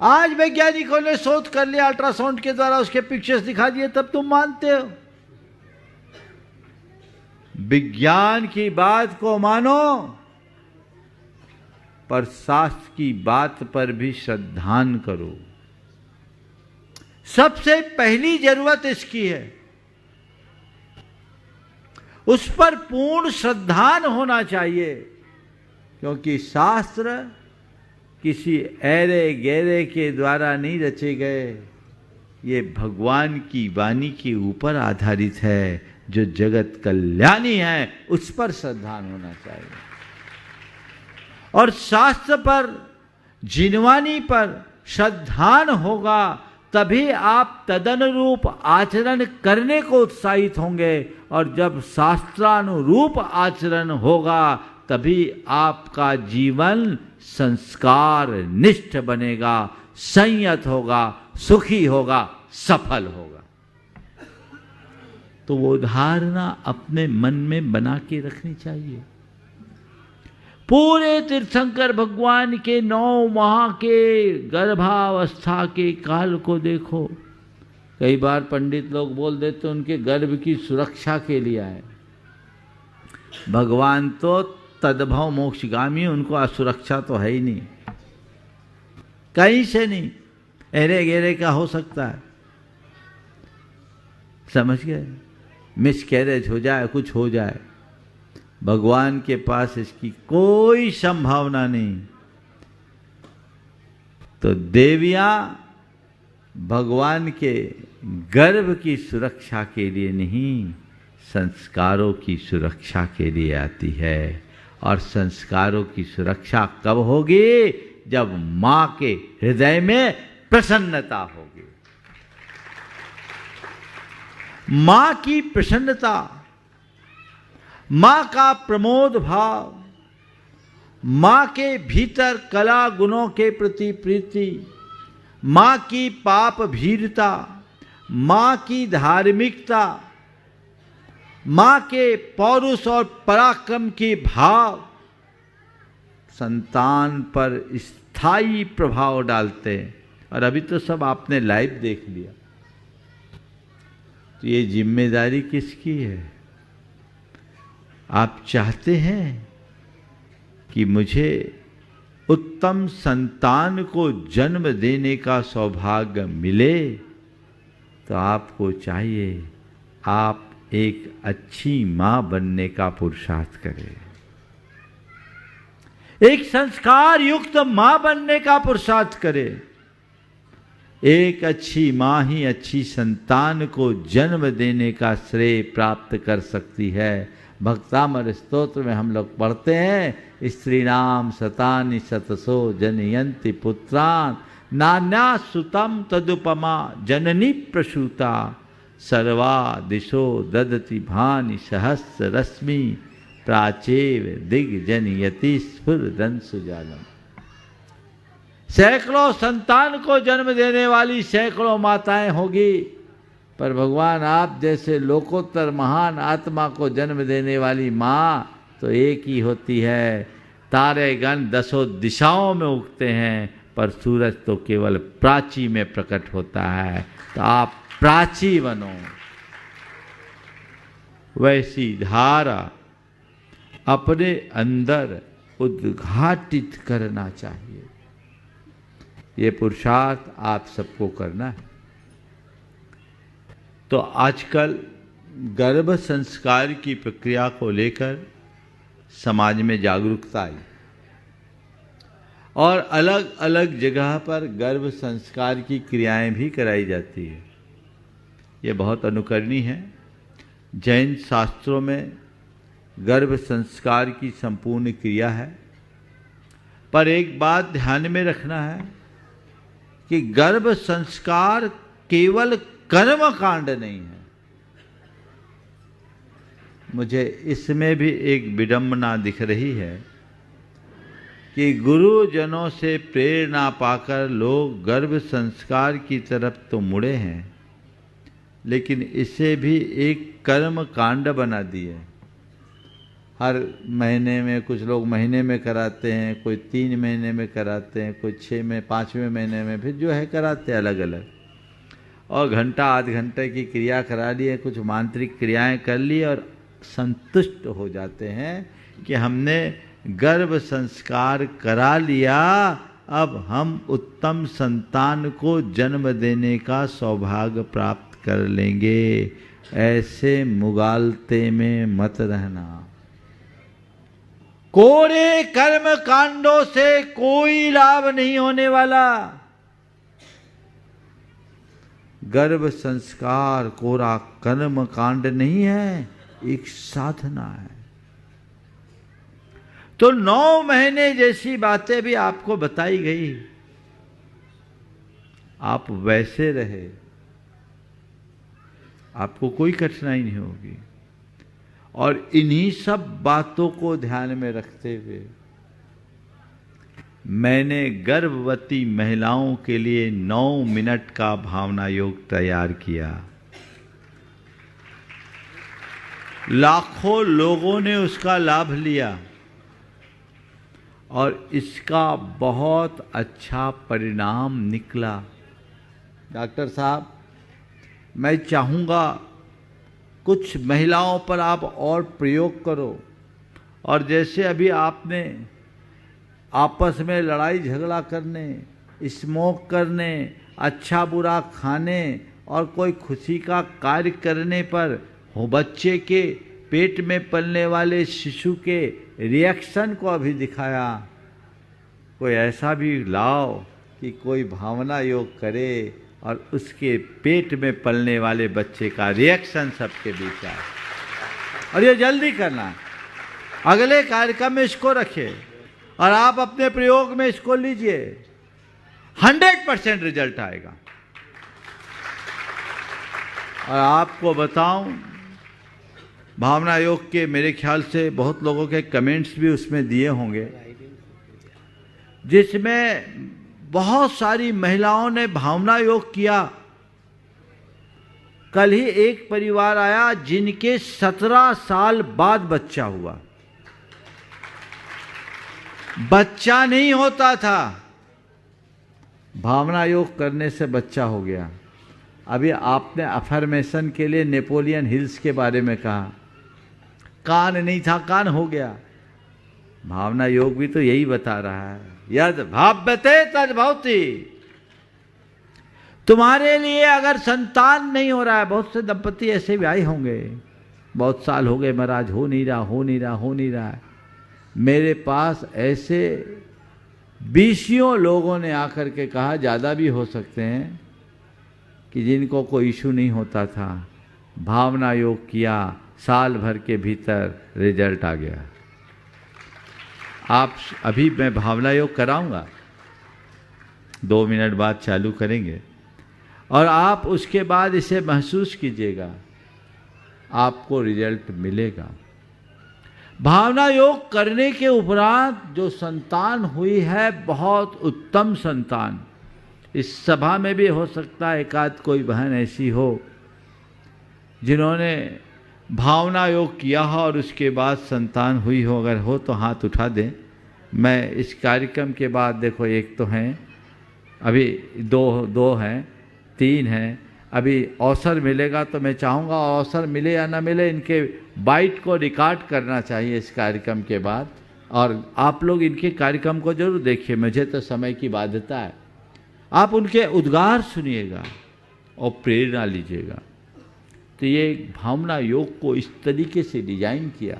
आज वैज्ञानिकों ने शोध कर लिया, अल्ट्रासाउंड के द्वारा उसके पिक्चर्स दिखा दिए, तब तुम मानते हो? विज्ञान की बात को मानो, पर शास्त्र की बात पर भी श्रद्धान करो। सबसे पहली जरूरत इसकी है, उस पर पूर्ण श्रद्धान होना चाहिए, क्योंकि शास्त्र किसी ऐरे गैरे के द्वारा नहीं रचे गए, ये भगवान की वाणी के ऊपर आधारित है, जो जगत कल्याणी है, उस पर श्रद्धान होना चाहिए। और शास्त्र पर, जिनवानी पर श्रद्धान होगा तभी आप तदनुरूप आचरण करने को उत्साहित होंगे, और जब शास्त्रानुरूप आचरण होगा तभी आपका जीवन संस्कार निष्ठ बनेगा, संयत होगा, सुखी होगा, सफल होगा। तो वो धारणा अपने मन में बना के रखनी चाहिए। पूरे तीर्थंकर भगवान के 9 माह के गर्भावस्था के काल को देखो। कई बार पंडित लोग बोल देते उनके गर्भ की सुरक्षा के लिए आए। भगवान तो तद्भव मोक्षगामी, उनको असुरक्षा तो है ही नहीं, कहीं से नहीं। एरे गेरे का हो सकता है, समझ गए, मिसकैरेज हो जाए, कुछ हो जाए, भगवान के पास इसकी कोई संभावना नहीं। तो देवियां भगवान के गर्भ की सुरक्षा के लिए नहीं, संस्कारों की सुरक्षा के लिए आती है। और संस्कारों की सुरक्षा कब होगी? जब मां के हृदय में प्रसन्नता होगी। मां की प्रसन्नता, मां का प्रमोद भाव, मां के भीतर कला गुणों के प्रति प्रीति, मां की पाप भीरता, मां की धार्मिकता, मां के पौरुष और पराक्रम के भाव संतान पर स्थायी प्रभाव डालते हैं। और अभी तो सब आपने लाइव देख लिया। तो ये जिम्मेदारी किसकी है? आप चाहते हैं कि मुझे उत्तम संतान को जन्म देने का सौभाग्य मिले, तो आपको चाहिए आप एक अच्छी मां बनने का पुरुषार्थ करें, एक संस्कार युक्त मां बनने का पुरुषार्थ करें। एक अच्छी मां ही अच्छी संतान को जन्म देने का श्रेय प्राप्त कर सकती है। भक्तामर स्तोत्र में हम लोग पढ़ते हैं, स्त्रीणाम शतानि शतसो जनयन्ति पुत्रान् नान्या सुतम तदुपमा जननी प्रसूता सर्वा दिशो ददति भानि सहस्र रश्मि प्राचेव दिग्जनयति स्फुरदंसुजालम। सैकड़ों संतान को जन्म देने वाली सैकड़ों माताएं होगी, पर भगवान आप जैसे लोकोत्तर महान आत्मा को जन्म देने वाली मां तो एक ही होती है। तारे गण 10 दिशाओं में उगते हैं, पर सूरज तो केवल प्राची में प्रकट होता है। तो आप प्राची बनो। वैसी धारा अपने अंदर उद्घाटित करना चाहिए। ये पुरुषार्थ आप सबको करना है। तो आजकल गर्भ संस्कार की प्रक्रिया को लेकर समाज में जागरूकता आई और अलग अलग जगह पर गर्भ संस्कार की क्रियाएं भी कराई जाती है। ये बहुत अनुकरणीय है। जैन शास्त्रों में गर्भ संस्कार की संपूर्ण क्रिया है, पर एक बात ध्यान में रखना है कि गर्भ संस्कार केवल कर्म कांड नहीं है। मुझे इसमें भी एक विडंबना दिख रही है कि गुरुजनों से प्रेरणा पाकर लोग गर्भ संस्कार की तरफ तो मुड़े हैं, लेकिन इसे भी एक कर्म कांड बना दिए। हर महीने में, कुछ लोग महीने में कराते हैं, कोई 3 महीने में कराते हैं, कोई 6 में, 5वें महीने में, फिर जो है कराते हैं अलग अलग। और घंटा आध घंटे की क्रिया करा ली है, कुछ मांत्रिक क्रियाएं कर ली और संतुष्ट हो जाते हैं कि हमने गर्भ संस्कार करा लिया, अब हम उत्तम संतान को जन्म देने का सौभाग्य प्राप्त कर लेंगे। ऐसे मुगालते में मत रहना। कोरे कर्म कांडों से कोई लाभ नहीं होने वाला। गर्भ संस्कार कोरा कर्म कांड नहीं है, एक साधना है। तो 9 महीने जैसी बातें भी आपको बताई गई, आप वैसे रहे, आपको कोई कठिनाई नहीं होगी। और इन्हीं सब बातों को ध्यान में रखते हुए मैंने गर्भवती महिलाओं के लिए 9 मिनट का भावना योग तैयार किया। लाखों लोगों ने उसका लाभ लिया। और इसका बहुत अच्छा परिणाम निकला। डॉक्टर साहब, मैं चाहूँगा कुछ महिलाओं पर आप और प्रयोग करो, और जैसे अभी आपने आपस में लड़ाई झगड़ा करने, स्मोक करने, अच्छा बुरा खाने और कोई खुशी का कार्य करने पर हो बच्चे के पेट में पलने वाले शिशु के रिएक्शन को अभी दिखाया, कोई ऐसा भी लाओ कि कोई भावना योग करे और उसके पेट में पलने वाले बच्चे का रिएक्शन सबके बीच आए। और ये जल्दी करना है, अगले कार्यक्रम में इसको रखिए और आप अपने प्रयोग में इसको लीजिए, 100% रिजल्ट आएगा। और आपको बताऊं, भावना योग के मेरे ख्याल से बहुत लोगों के कमेंट्स भी उसमें दिए होंगे, जिसमें बहुत सारी महिलाओं ने भावना योग किया। कल ही एक परिवार आया जिनके 17 साल बाद बच्चा हुआ। बच्चा नहीं होता था, भावना योग करने से बच्चा हो गया। अभी आपने अफर्मेशन के लिए नेपोलियन हिल्स के बारे में कहा, कान नहीं था, कान हो गया। भावना योग भी तो यही बता रहा है, यद भाव्यते तद भवति। तुम्हारे लिए अगर संतान नहीं हो रहा है, बहुत से दंपति ऐसे भी आए होंगे, बहुत साल हो गए महाराज, हो नहीं रहा है। मेरे पास ऐसे 20 लोगों ने आकर के कहा, ज़्यादा भी हो सकते हैं, कि जिनको कोई इशू नहीं होता था, भावना योग किया, साल भर के भीतर रिजल्ट आ गया। आप अभी मैं भावना योग कराऊंगा, 2 मिनट बाद चालू करेंगे, और आप उसके बाद इसे महसूस कीजिएगा, आपको रिजल्ट मिलेगा। भावना योग करने के उपरांत जो संतान हुई है, बहुत उत्तम संतान, इस सभा में भी हो सकता है एकाध कोई बहन ऐसी हो जिन्होंने भावना योग किया हो और उसके बाद संतान हुई हो। अगर हो तो हाथ उठा दें। मैं इस कार्यक्रम के बाद, देखो एक तो हैं, अभी दो हैं, 3 हैं, अभी अवसर मिलेगा तो मैं चाहूँगा, अवसर मिले या ना मिले, इनके बाइट को रिकॉर्ड करना चाहिए इस कार्यक्रम के बाद, और आप लोग इनके कार्यक्रम को जरूर देखिए। मुझे तो समय की बाध्यता है, आप उनके उद्गार सुनिएगा और प्रेरणा लीजिएगा। तो ये भावना योग को इस तरीके से डिजाइन किया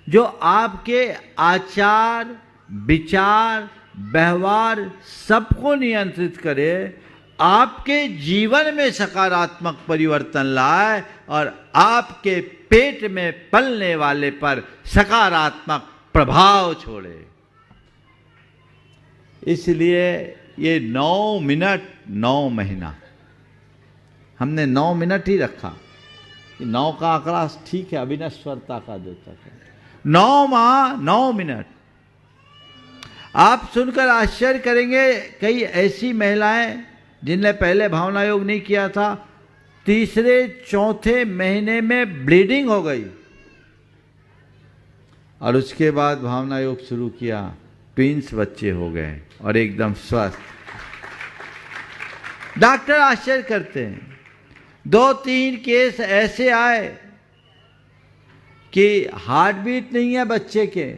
जो आपके आचार, विचार, व्यवहार सबको नियंत्रित करे, आपके जीवन में सकारात्मक परिवर्तन लाए और आपके पेट में पलने वाले पर सकारात्मक प्रभाव छोड़े। इसलिए ये 9 मिनट 9 महीना, हमने 9 मिनट ही रखा। 9 का आंकड़ा ठीक है, अविनश्वरता का देता है। 9 माह 9 मिनट। आप सुनकर आश्चर्य करेंगे, कई ऐसी महिलाएं जिनने पहले भावना योग नहीं किया था, 3-4 महीने में ब्लीडिंग हो गई, और उसके बाद भावना योग शुरू किया, ट्विंस बच्चे हो गए और एकदम स्वस्थ। डॉक्टर आश्चर्य करते हैं। 2-3 केस ऐसे आए कि हार्ट बीट नहीं है बच्चे के,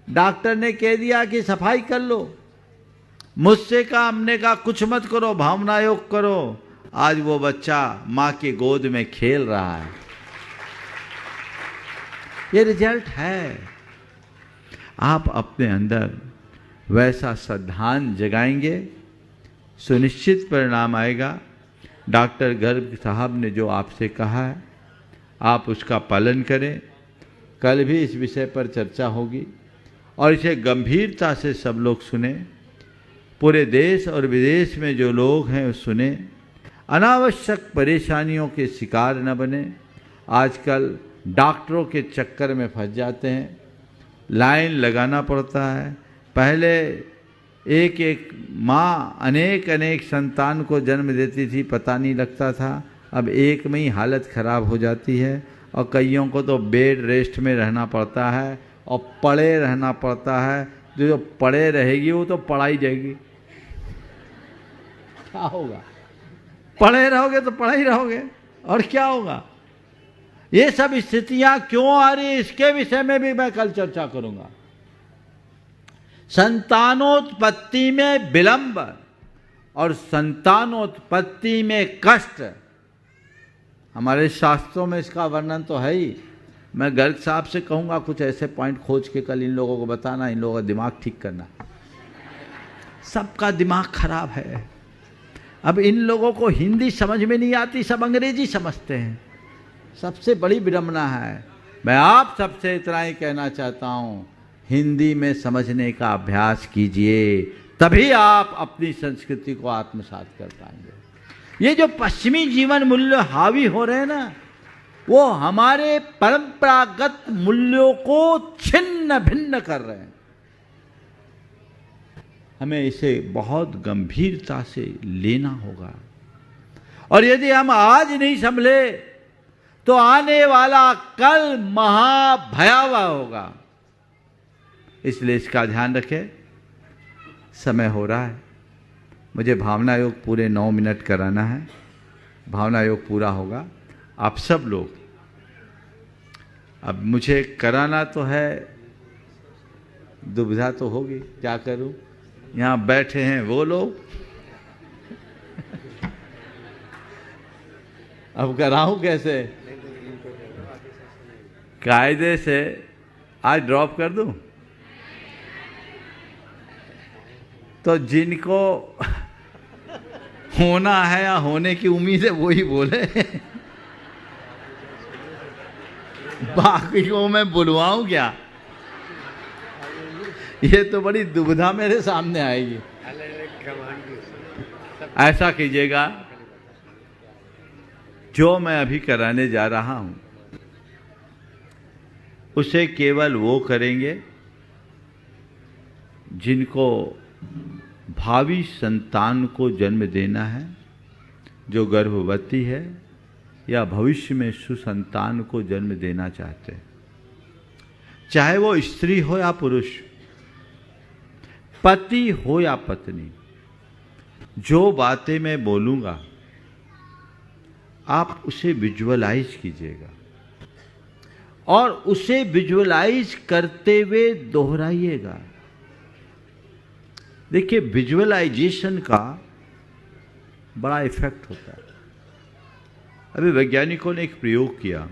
डॉक्टर ने कह दिया कि सफाई कर लो। मुझसे कहा, हमने कहा कुछ मत करो, भावना योग करो। आज वो बच्चा माँ की गोद में खेल रहा है। ये रिजल्ट है। आप अपने अंदर वैसा श्रद्धान जगाएंगे, सुनिश्चित परिणाम आएगा। डॉक्टर गर्ग साहब ने जो आपसे कहा है, आप उसका पालन करें। कल भी इस विषय पर चर्चा होगी और इसे गंभीरता से सब लोग सुने। पूरे देश और विदेश में जो लोग हैं वो सुने। अनावश्यक परेशानियों के शिकार न बने। आजकल डॉक्टरों के चक्कर में फंस जाते हैं, लाइन लगाना पड़ता है। पहले एक एक माँ अनेक अनेक संतान को जन्म देती थी, पता नहीं लगता था। अब एक में ही हालत खराब हो जाती है और कईयों को तो बेड रेस्ट में रहना पड़ता है और पड़े रहना पड़ता है। जो पड़े रहेगी वो तो पढ़ाई जाएगी। क्या होगा? पढ़े रहोगे तो पढ़े ही रहोगे, और क्या होगा? ये सब स्थितियां क्यों आ रही, इसके विषय में भी मैं कल चर्चा करूंगा। संतानोत्पत्ति में विलंब और संतानोत्पत्ति में कष्ट, हमारे शास्त्रों में इसका वर्णन तो है ही। मैं गर्ग साहब से कहूंगा कुछ ऐसे पॉइंट खोज के कल इन लोगों को बताना, इन लोगों का दिमाग ठीक करना। सबका दिमाग खराब है। अब इन लोगों को हिंदी समझ में नहीं आती, सब अंग्रेजी समझते हैं। सबसे बड़ी विडंबना है। मैं आप सबसे इतना ही कहना चाहता हूं, हिंदी में समझने का अभ्यास कीजिए, तभी आप अपनी संस्कृति को आत्मसात कर पाएंगे। ये जो पश्चिमी जीवन मूल्य हावी हो रहे हैं ना, वो हमारे परंपरागत मूल्यों को छिन्न भिन्न कर रहे हैं। हमें इसे बहुत गंभीरता से लेना होगा, और यदि हम आज नहीं संभले तो आने वाला कल महाभयावह होगा। इसलिए इसका ध्यान रखें। समय हो रहा है, मुझे भावना योग पूरे 9 मिनट कराना है। भावना योग पूरा होगा। आप सब लोग, अब मुझे कराना तो है, दुविधा तो होगी, क्या करूं? यहाँ बैठे हैं वो लोग, अब कराऊं कैसे? कायदे से आज ड्रॉप कर दूं? तो जिनको होना है या होने की उम्मीद है वही बोले, बाकी को मैं बुलवाऊं क्या? ये तो बड़ी दुविधा मेरे सामने आएगी। ऐसा कीजिएगा, जो मैं अभी कराने जा रहा हूं उसे केवल वो करेंगे जिनको भावी संतान को जन्म देना है, जो गर्भवती है या भविष्य में सुसंतान को जन्म देना चाहते हैं, चाहे वो स्त्री हो या पुरुष, पति हो या पत्नी। जो बातें मैं बोलूंगा आप उसे विजुअलाइज कीजिएगा, और उसे विजुअलाइज करते हुए दोहराइएगा। देखिए, विजुअलाइजेशन का बड़ा इफेक्ट होता है। अभी वैज्ञानिकों ने एक प्रयोग किया।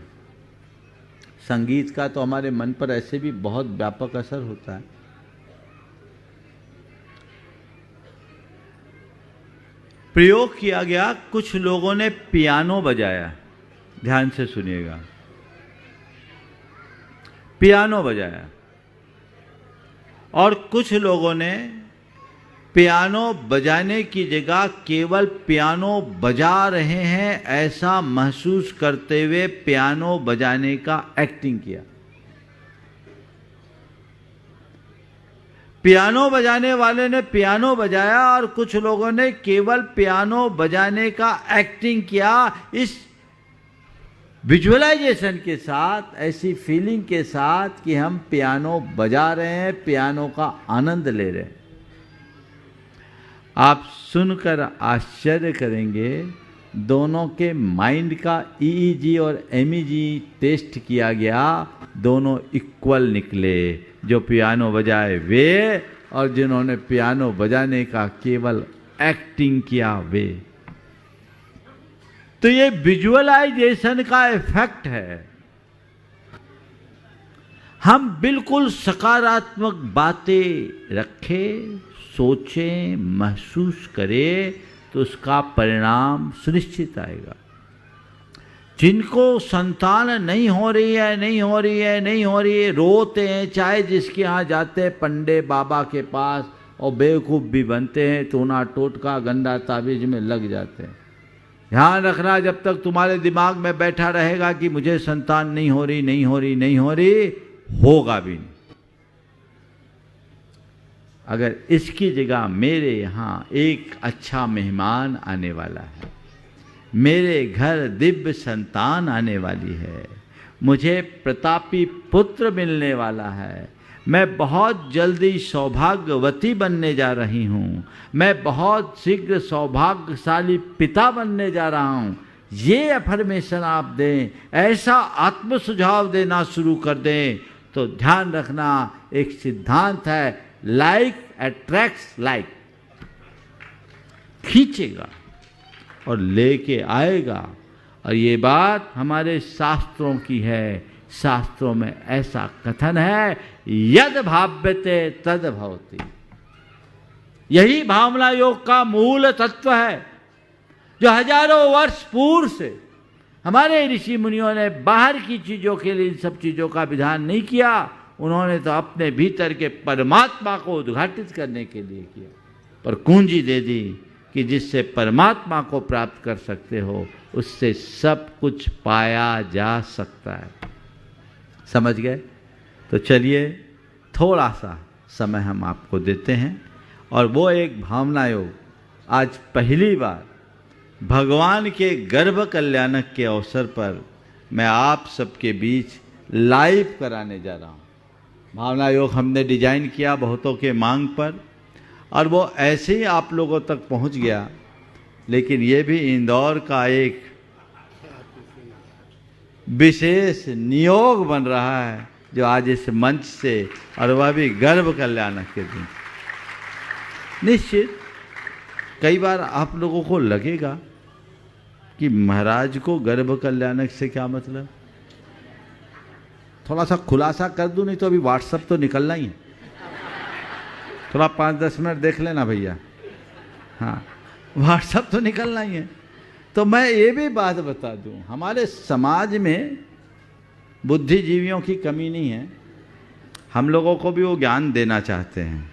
संगीत का तो हमारे मन पर ऐसे भी बहुत व्यापक असर होता है। प्रयोग किया गया, कुछ लोगों ने पियानो बजाया। ध्यान से सुनिएगा, पियानो बजाया, और कुछ लोगों ने पियानो बजाने की जगह केवल पियानो बजा रहे हैं ऐसा महसूस करते हुए पियानो बजाने का एक्टिंग किया। पियानो बजाने वाले ने पियानो बजाया और कुछ लोगों ने केवल पियानो बजाने का एक्टिंग किया। इस विजुअलाइजेशन के साथ, ऐसी फीलिंग के साथ कि हम पियानो बजा रहे हैं, पियानो का आनंद ले रहे हैं। आप सुनकर आश्चर्य करेंगे, दोनों के माइंड का ईईजी और एमईजी टेस्ट किया गया, दोनों इक्वल निकले। जो पियानो बजाए वे, और जिन्होंने पियानो बजाने का केवल एक्टिंग किया वे। तो ये विजुअलाइजेशन का इफेक्ट है। हम बिल्कुल सकारात्मक बातें रखें, सोचें, महसूस करें, तो उसका परिणाम सुनिश्चित आएगा। जिनको संतान नहीं हो रही है, रोते हैं, चाहे जिसके यहाँ जाते हैं पंडे बाबा के पास, और बेवकूफ़ भी बनते हैं, टोना टोटका गंदा ताबीज में लग जाते हैं। ध्यान रखना, जब तक तुम्हारे दिमाग में बैठा रहेगा कि मुझे संतान नहीं हो रही, होगा भी नहीं। अगर इसकी जगह मेरे यहाँ एक अच्छा मेहमान आने वाला है, मेरे घर दिव्य संतान आने वाली है, मुझे प्रतापी पुत्र मिलने वाला है, मैं बहुत जल्दी सौभाग्यवती बनने जा रही हूँ, मैं बहुत शीघ्र सौभाग्यशाली पिता बनने जा रहा हूँ, ये अफर्मेशन आप दें, ऐसा आत्म सुझाव देना शुरू कर दें, तो ध्यान रखना एक सिद्धांत है, लाइक अट्रैक्ट्स लाइक, खींचेगा और लेके आएगा। और ये बात हमारे शास्त्रों की है, शास्त्रों में ऐसा कथन है, यद भाव्यते तद भवति। यही भावना योग का मूल तत्व है, जो हजारों वर्ष पूर्व से हमारे ऋषि मुनियों ने बाहर की चीजों के लिए इन सब चीजों का विधान नहीं किया, उन्होंने तो अपने भीतर के परमात्मा को उद्घाटित करने के लिए किया, पर कुंजी दे दी कि जिससे परमात्मा को प्राप्त कर सकते हो, उससे सब कुछ पाया जा सकता है। समझ गए? तो चलिए थोड़ा सा समय हम आपको देते हैं, और वो एक भावना योग आज पहली बार भगवान के गर्भ कल्याणक के अवसर पर मैं आप सबके बीच लाइव कराने जा रहा हूँ। भावना योग हमने डिजाइन किया बहुतों के मांग पर, और वो ऐसे ही आप लोगों तक पहुँच गया, लेकिन ये भी इंदौर का एक विशेष नियोग बन रहा है, जो आज इस मंच से, और वह भी गर्भ कल्याणक के दिन। निश्चित कई बार आप लोगों को लगेगा कि महाराज को गर्भ कल्याणक से क्या मतलब। थोड़ा सा खुलासा कर दूं, नहीं तो अभी व्हाट्सएप तो निकलना ही है, थोड़ा 5-10 मिनट देख लेना भैया। हाँ, व्हाट्सएप तो निकलना ही है। तो मैं ये भी बात बता दूं, हमारे समाज में बुद्धिजीवियों की कमी नहीं है, हम लोगों को भी वो ज्ञान देना चाहते हैं।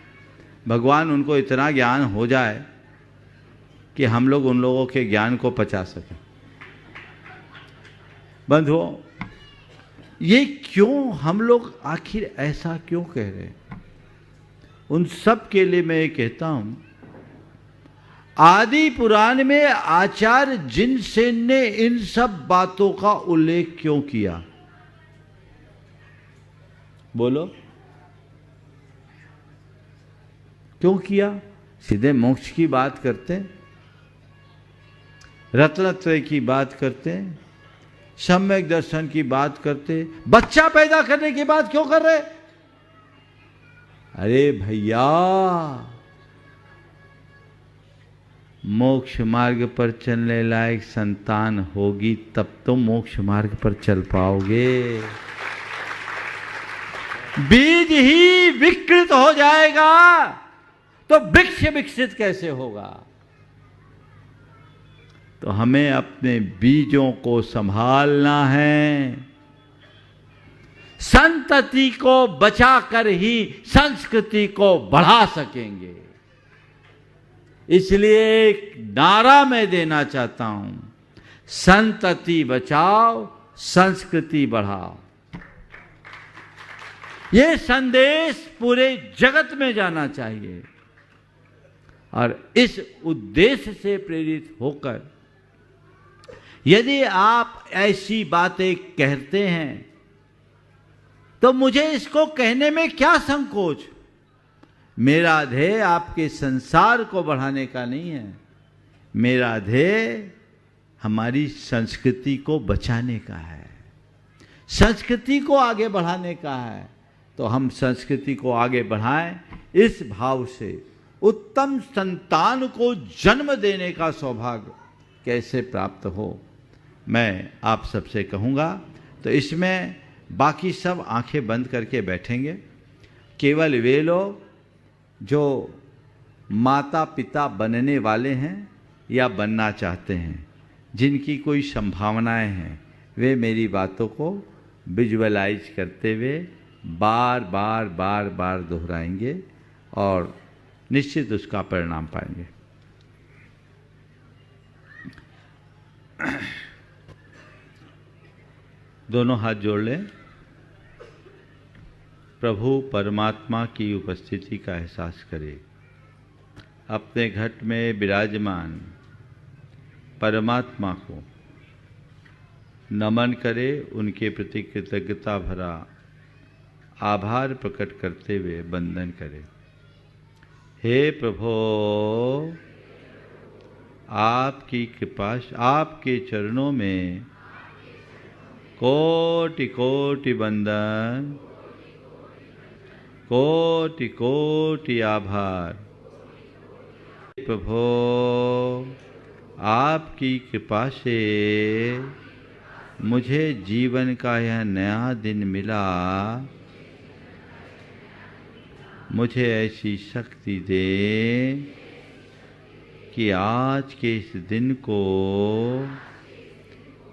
भगवान उनको इतना ज्ञान हो जाए कि हम लोग उन लोगों के ज्ञान को पचा सकें। बंधुओं, ये क्यों हम लोग आखिर ऐसा क्यों कह रहे हैं, उन सब के लिए मैं ये कहता हूं, आदि पुराण में आचार्य जिनसेन ने इन सब बातों का उल्लेख क्यों किया? बोलो, क्यों किया? सीधे मोक्ष की बात करते, रत्नत्रय की बात करते, सम्यक दर्शन की बात करते, बच्चा पैदा करने की बात क्यों कर रहे? अरे भैया, मोक्ष मार्ग पर चलने लायक संतान होगी तब तो मोक्ष मार्ग पर चल पाओगे। बीज ही विकृत हो जाएगा तो वृक्ष विकसित कैसे होगा? तो हमें अपने बीजों को संभालना है, संतति को बचाकर ही संस्कृति को बढ़ा सकेंगे। इसलिए एक नारा मैं देना चाहता हूं, संतति बचाओ, संस्कृति बढ़ाओ। ये संदेश पूरे जगत में जाना चाहिए, और इस उद्देश्य से प्रेरित होकर यदि आप ऐसी बातें कहते हैं तो मुझे इसको कहने में क्या संकोच। मेरा ध्येय आपके संसार को बढ़ाने का नहीं है, मेरा ध्येय हमारी संस्कृति को बचाने का है, संस्कृति को आगे बढ़ाने का है। तो हम संस्कृति को आगे बढ़ाएं, इस भाव से उत्तम संतान को जन्म देने का सौभाग्य कैसे प्राप्त हो, मैं आप सबसे कहूँगा। तो इसमें बाकी सब आंखें बंद करके बैठेंगे, केवल वे लोग जो माता पिता बनने वाले हैं या बनना चाहते हैं, जिनकी कोई संभावनाएं हैं, वे मेरी बातों को विजुअलाइज करते हुए बार बार बार बार दोहराएंगे और निश्चित उसका परिणाम पाएंगे। दोनों हाथ जोड़ लें। प्रभु परमात्मा की उपस्थिति का एहसास करें। अपने घट में विराजमान परमात्मा को नमन करे, उनके प्रति कृतज्ञता भरा आभार प्रकट करते हुए वंदन करें। हे प्रभो, आपकी कृपा, आपके चरणों में कोटि कोटि वंदन, कोटि कोटि आभार। प्रभो, आपकी कृपा से मुझे जीवन का यह नया दिन मिला। मुझे ऐसी शक्ति दे कि आज के इस दिन को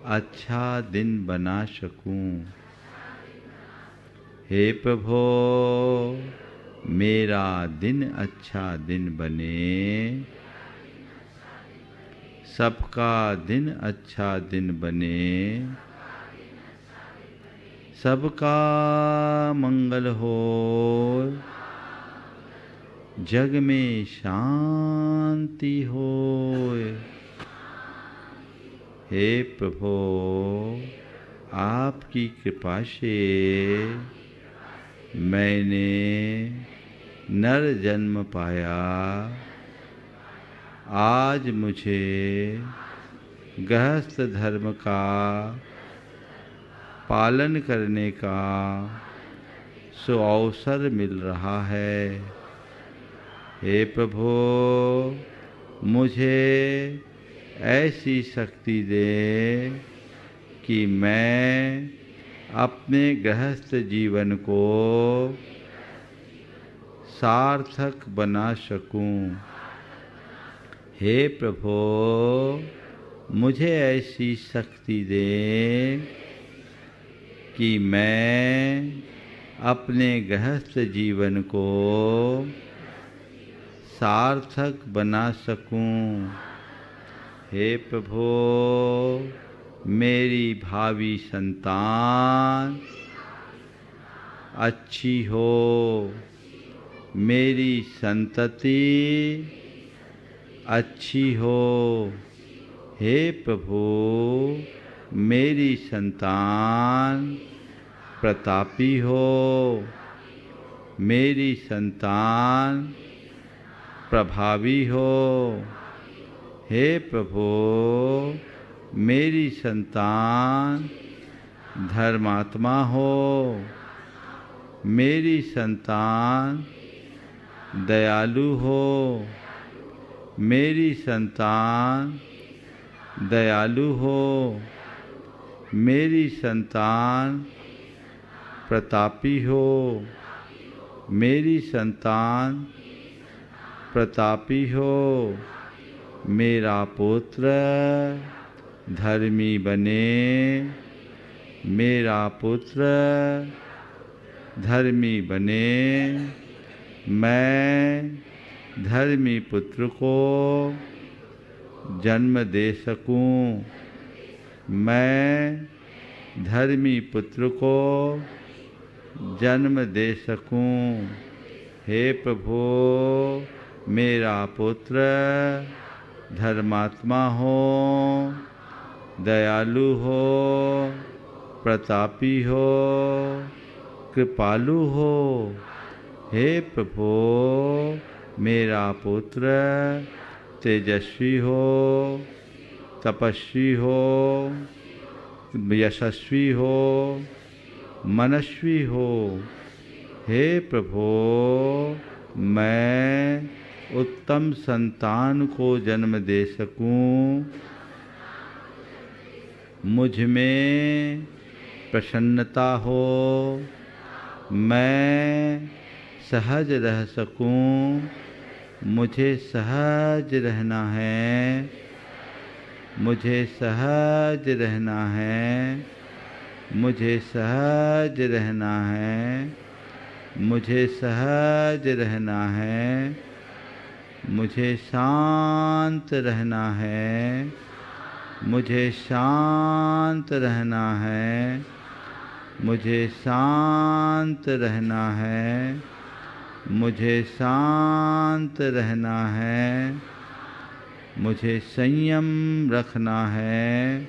अच्छा दिन बना सकूं। हे प्रभो, मेरा दिन अच्छा दिन बने, सबका दिन अच्छा दिन बने, सबका मंगल हो, जग में शांति होए। हे प्रभो, आपकी कृपा से मैंने नर जन्म पाया। आज मुझे गृहस्थ धर्म का पालन करने का सुअवसर मिल रहा है। हे प्रभु, मुझे ऐसी शक्ति दे कि मैं अपने गृहस्थ जीवन को सार्थक बना सकूं। हे प्रभु, मुझे ऐसी शक्ति दे कि मैं अपने गृहस्थ जीवन को सार्थक बना सकूं। हे प्रभु, मेरी भावी संतान अच्छी हो, मेरी संतति अच्छी हो। हे प्रभु, मेरी संतान प्रतापी हो, मेरी संतान प्रभावी हो। हे प्रभु, मेरी संतान धर्मात्मा हो, मेरी संतान दयालु हो, मेरी संतान दयालु हो, मेरी संतान प्रतापी हो, मेरी संतान प्रतापी हो। मेरा पुत्र धर्मी बने, मेरा पुत्र धर्मी बने। मैं धर्मी पुत्र को जन्म दे सकूं, मैं धर्मी पुत्र को जन्म दे सकूं। हे प्रभु, मेरा पुत्र धर्मात्मा हो, दयालु हो, प्रतापी हो, कृपालु हो। हे प्रभु, मेरा पुत्र तेजस्वी हो, तपस्वी हो, यशस्वी हो, मनस्वी हो। हे प्रभु, मैं उत्तम संतान को जन्म दे सकूं, मुझ में प्रसन्नता हो, मैं सहज रह सकूं। मुझे सहज रहना है, मुझे सहज रहना है, मुझे सहज रहना है, मुझे सहज रहना है, मुझे शांत रहना है, मुझे शांत रहना है, मुझे शांत रहना है, मुझे शांत रहना है, मुझे संयम रखना है,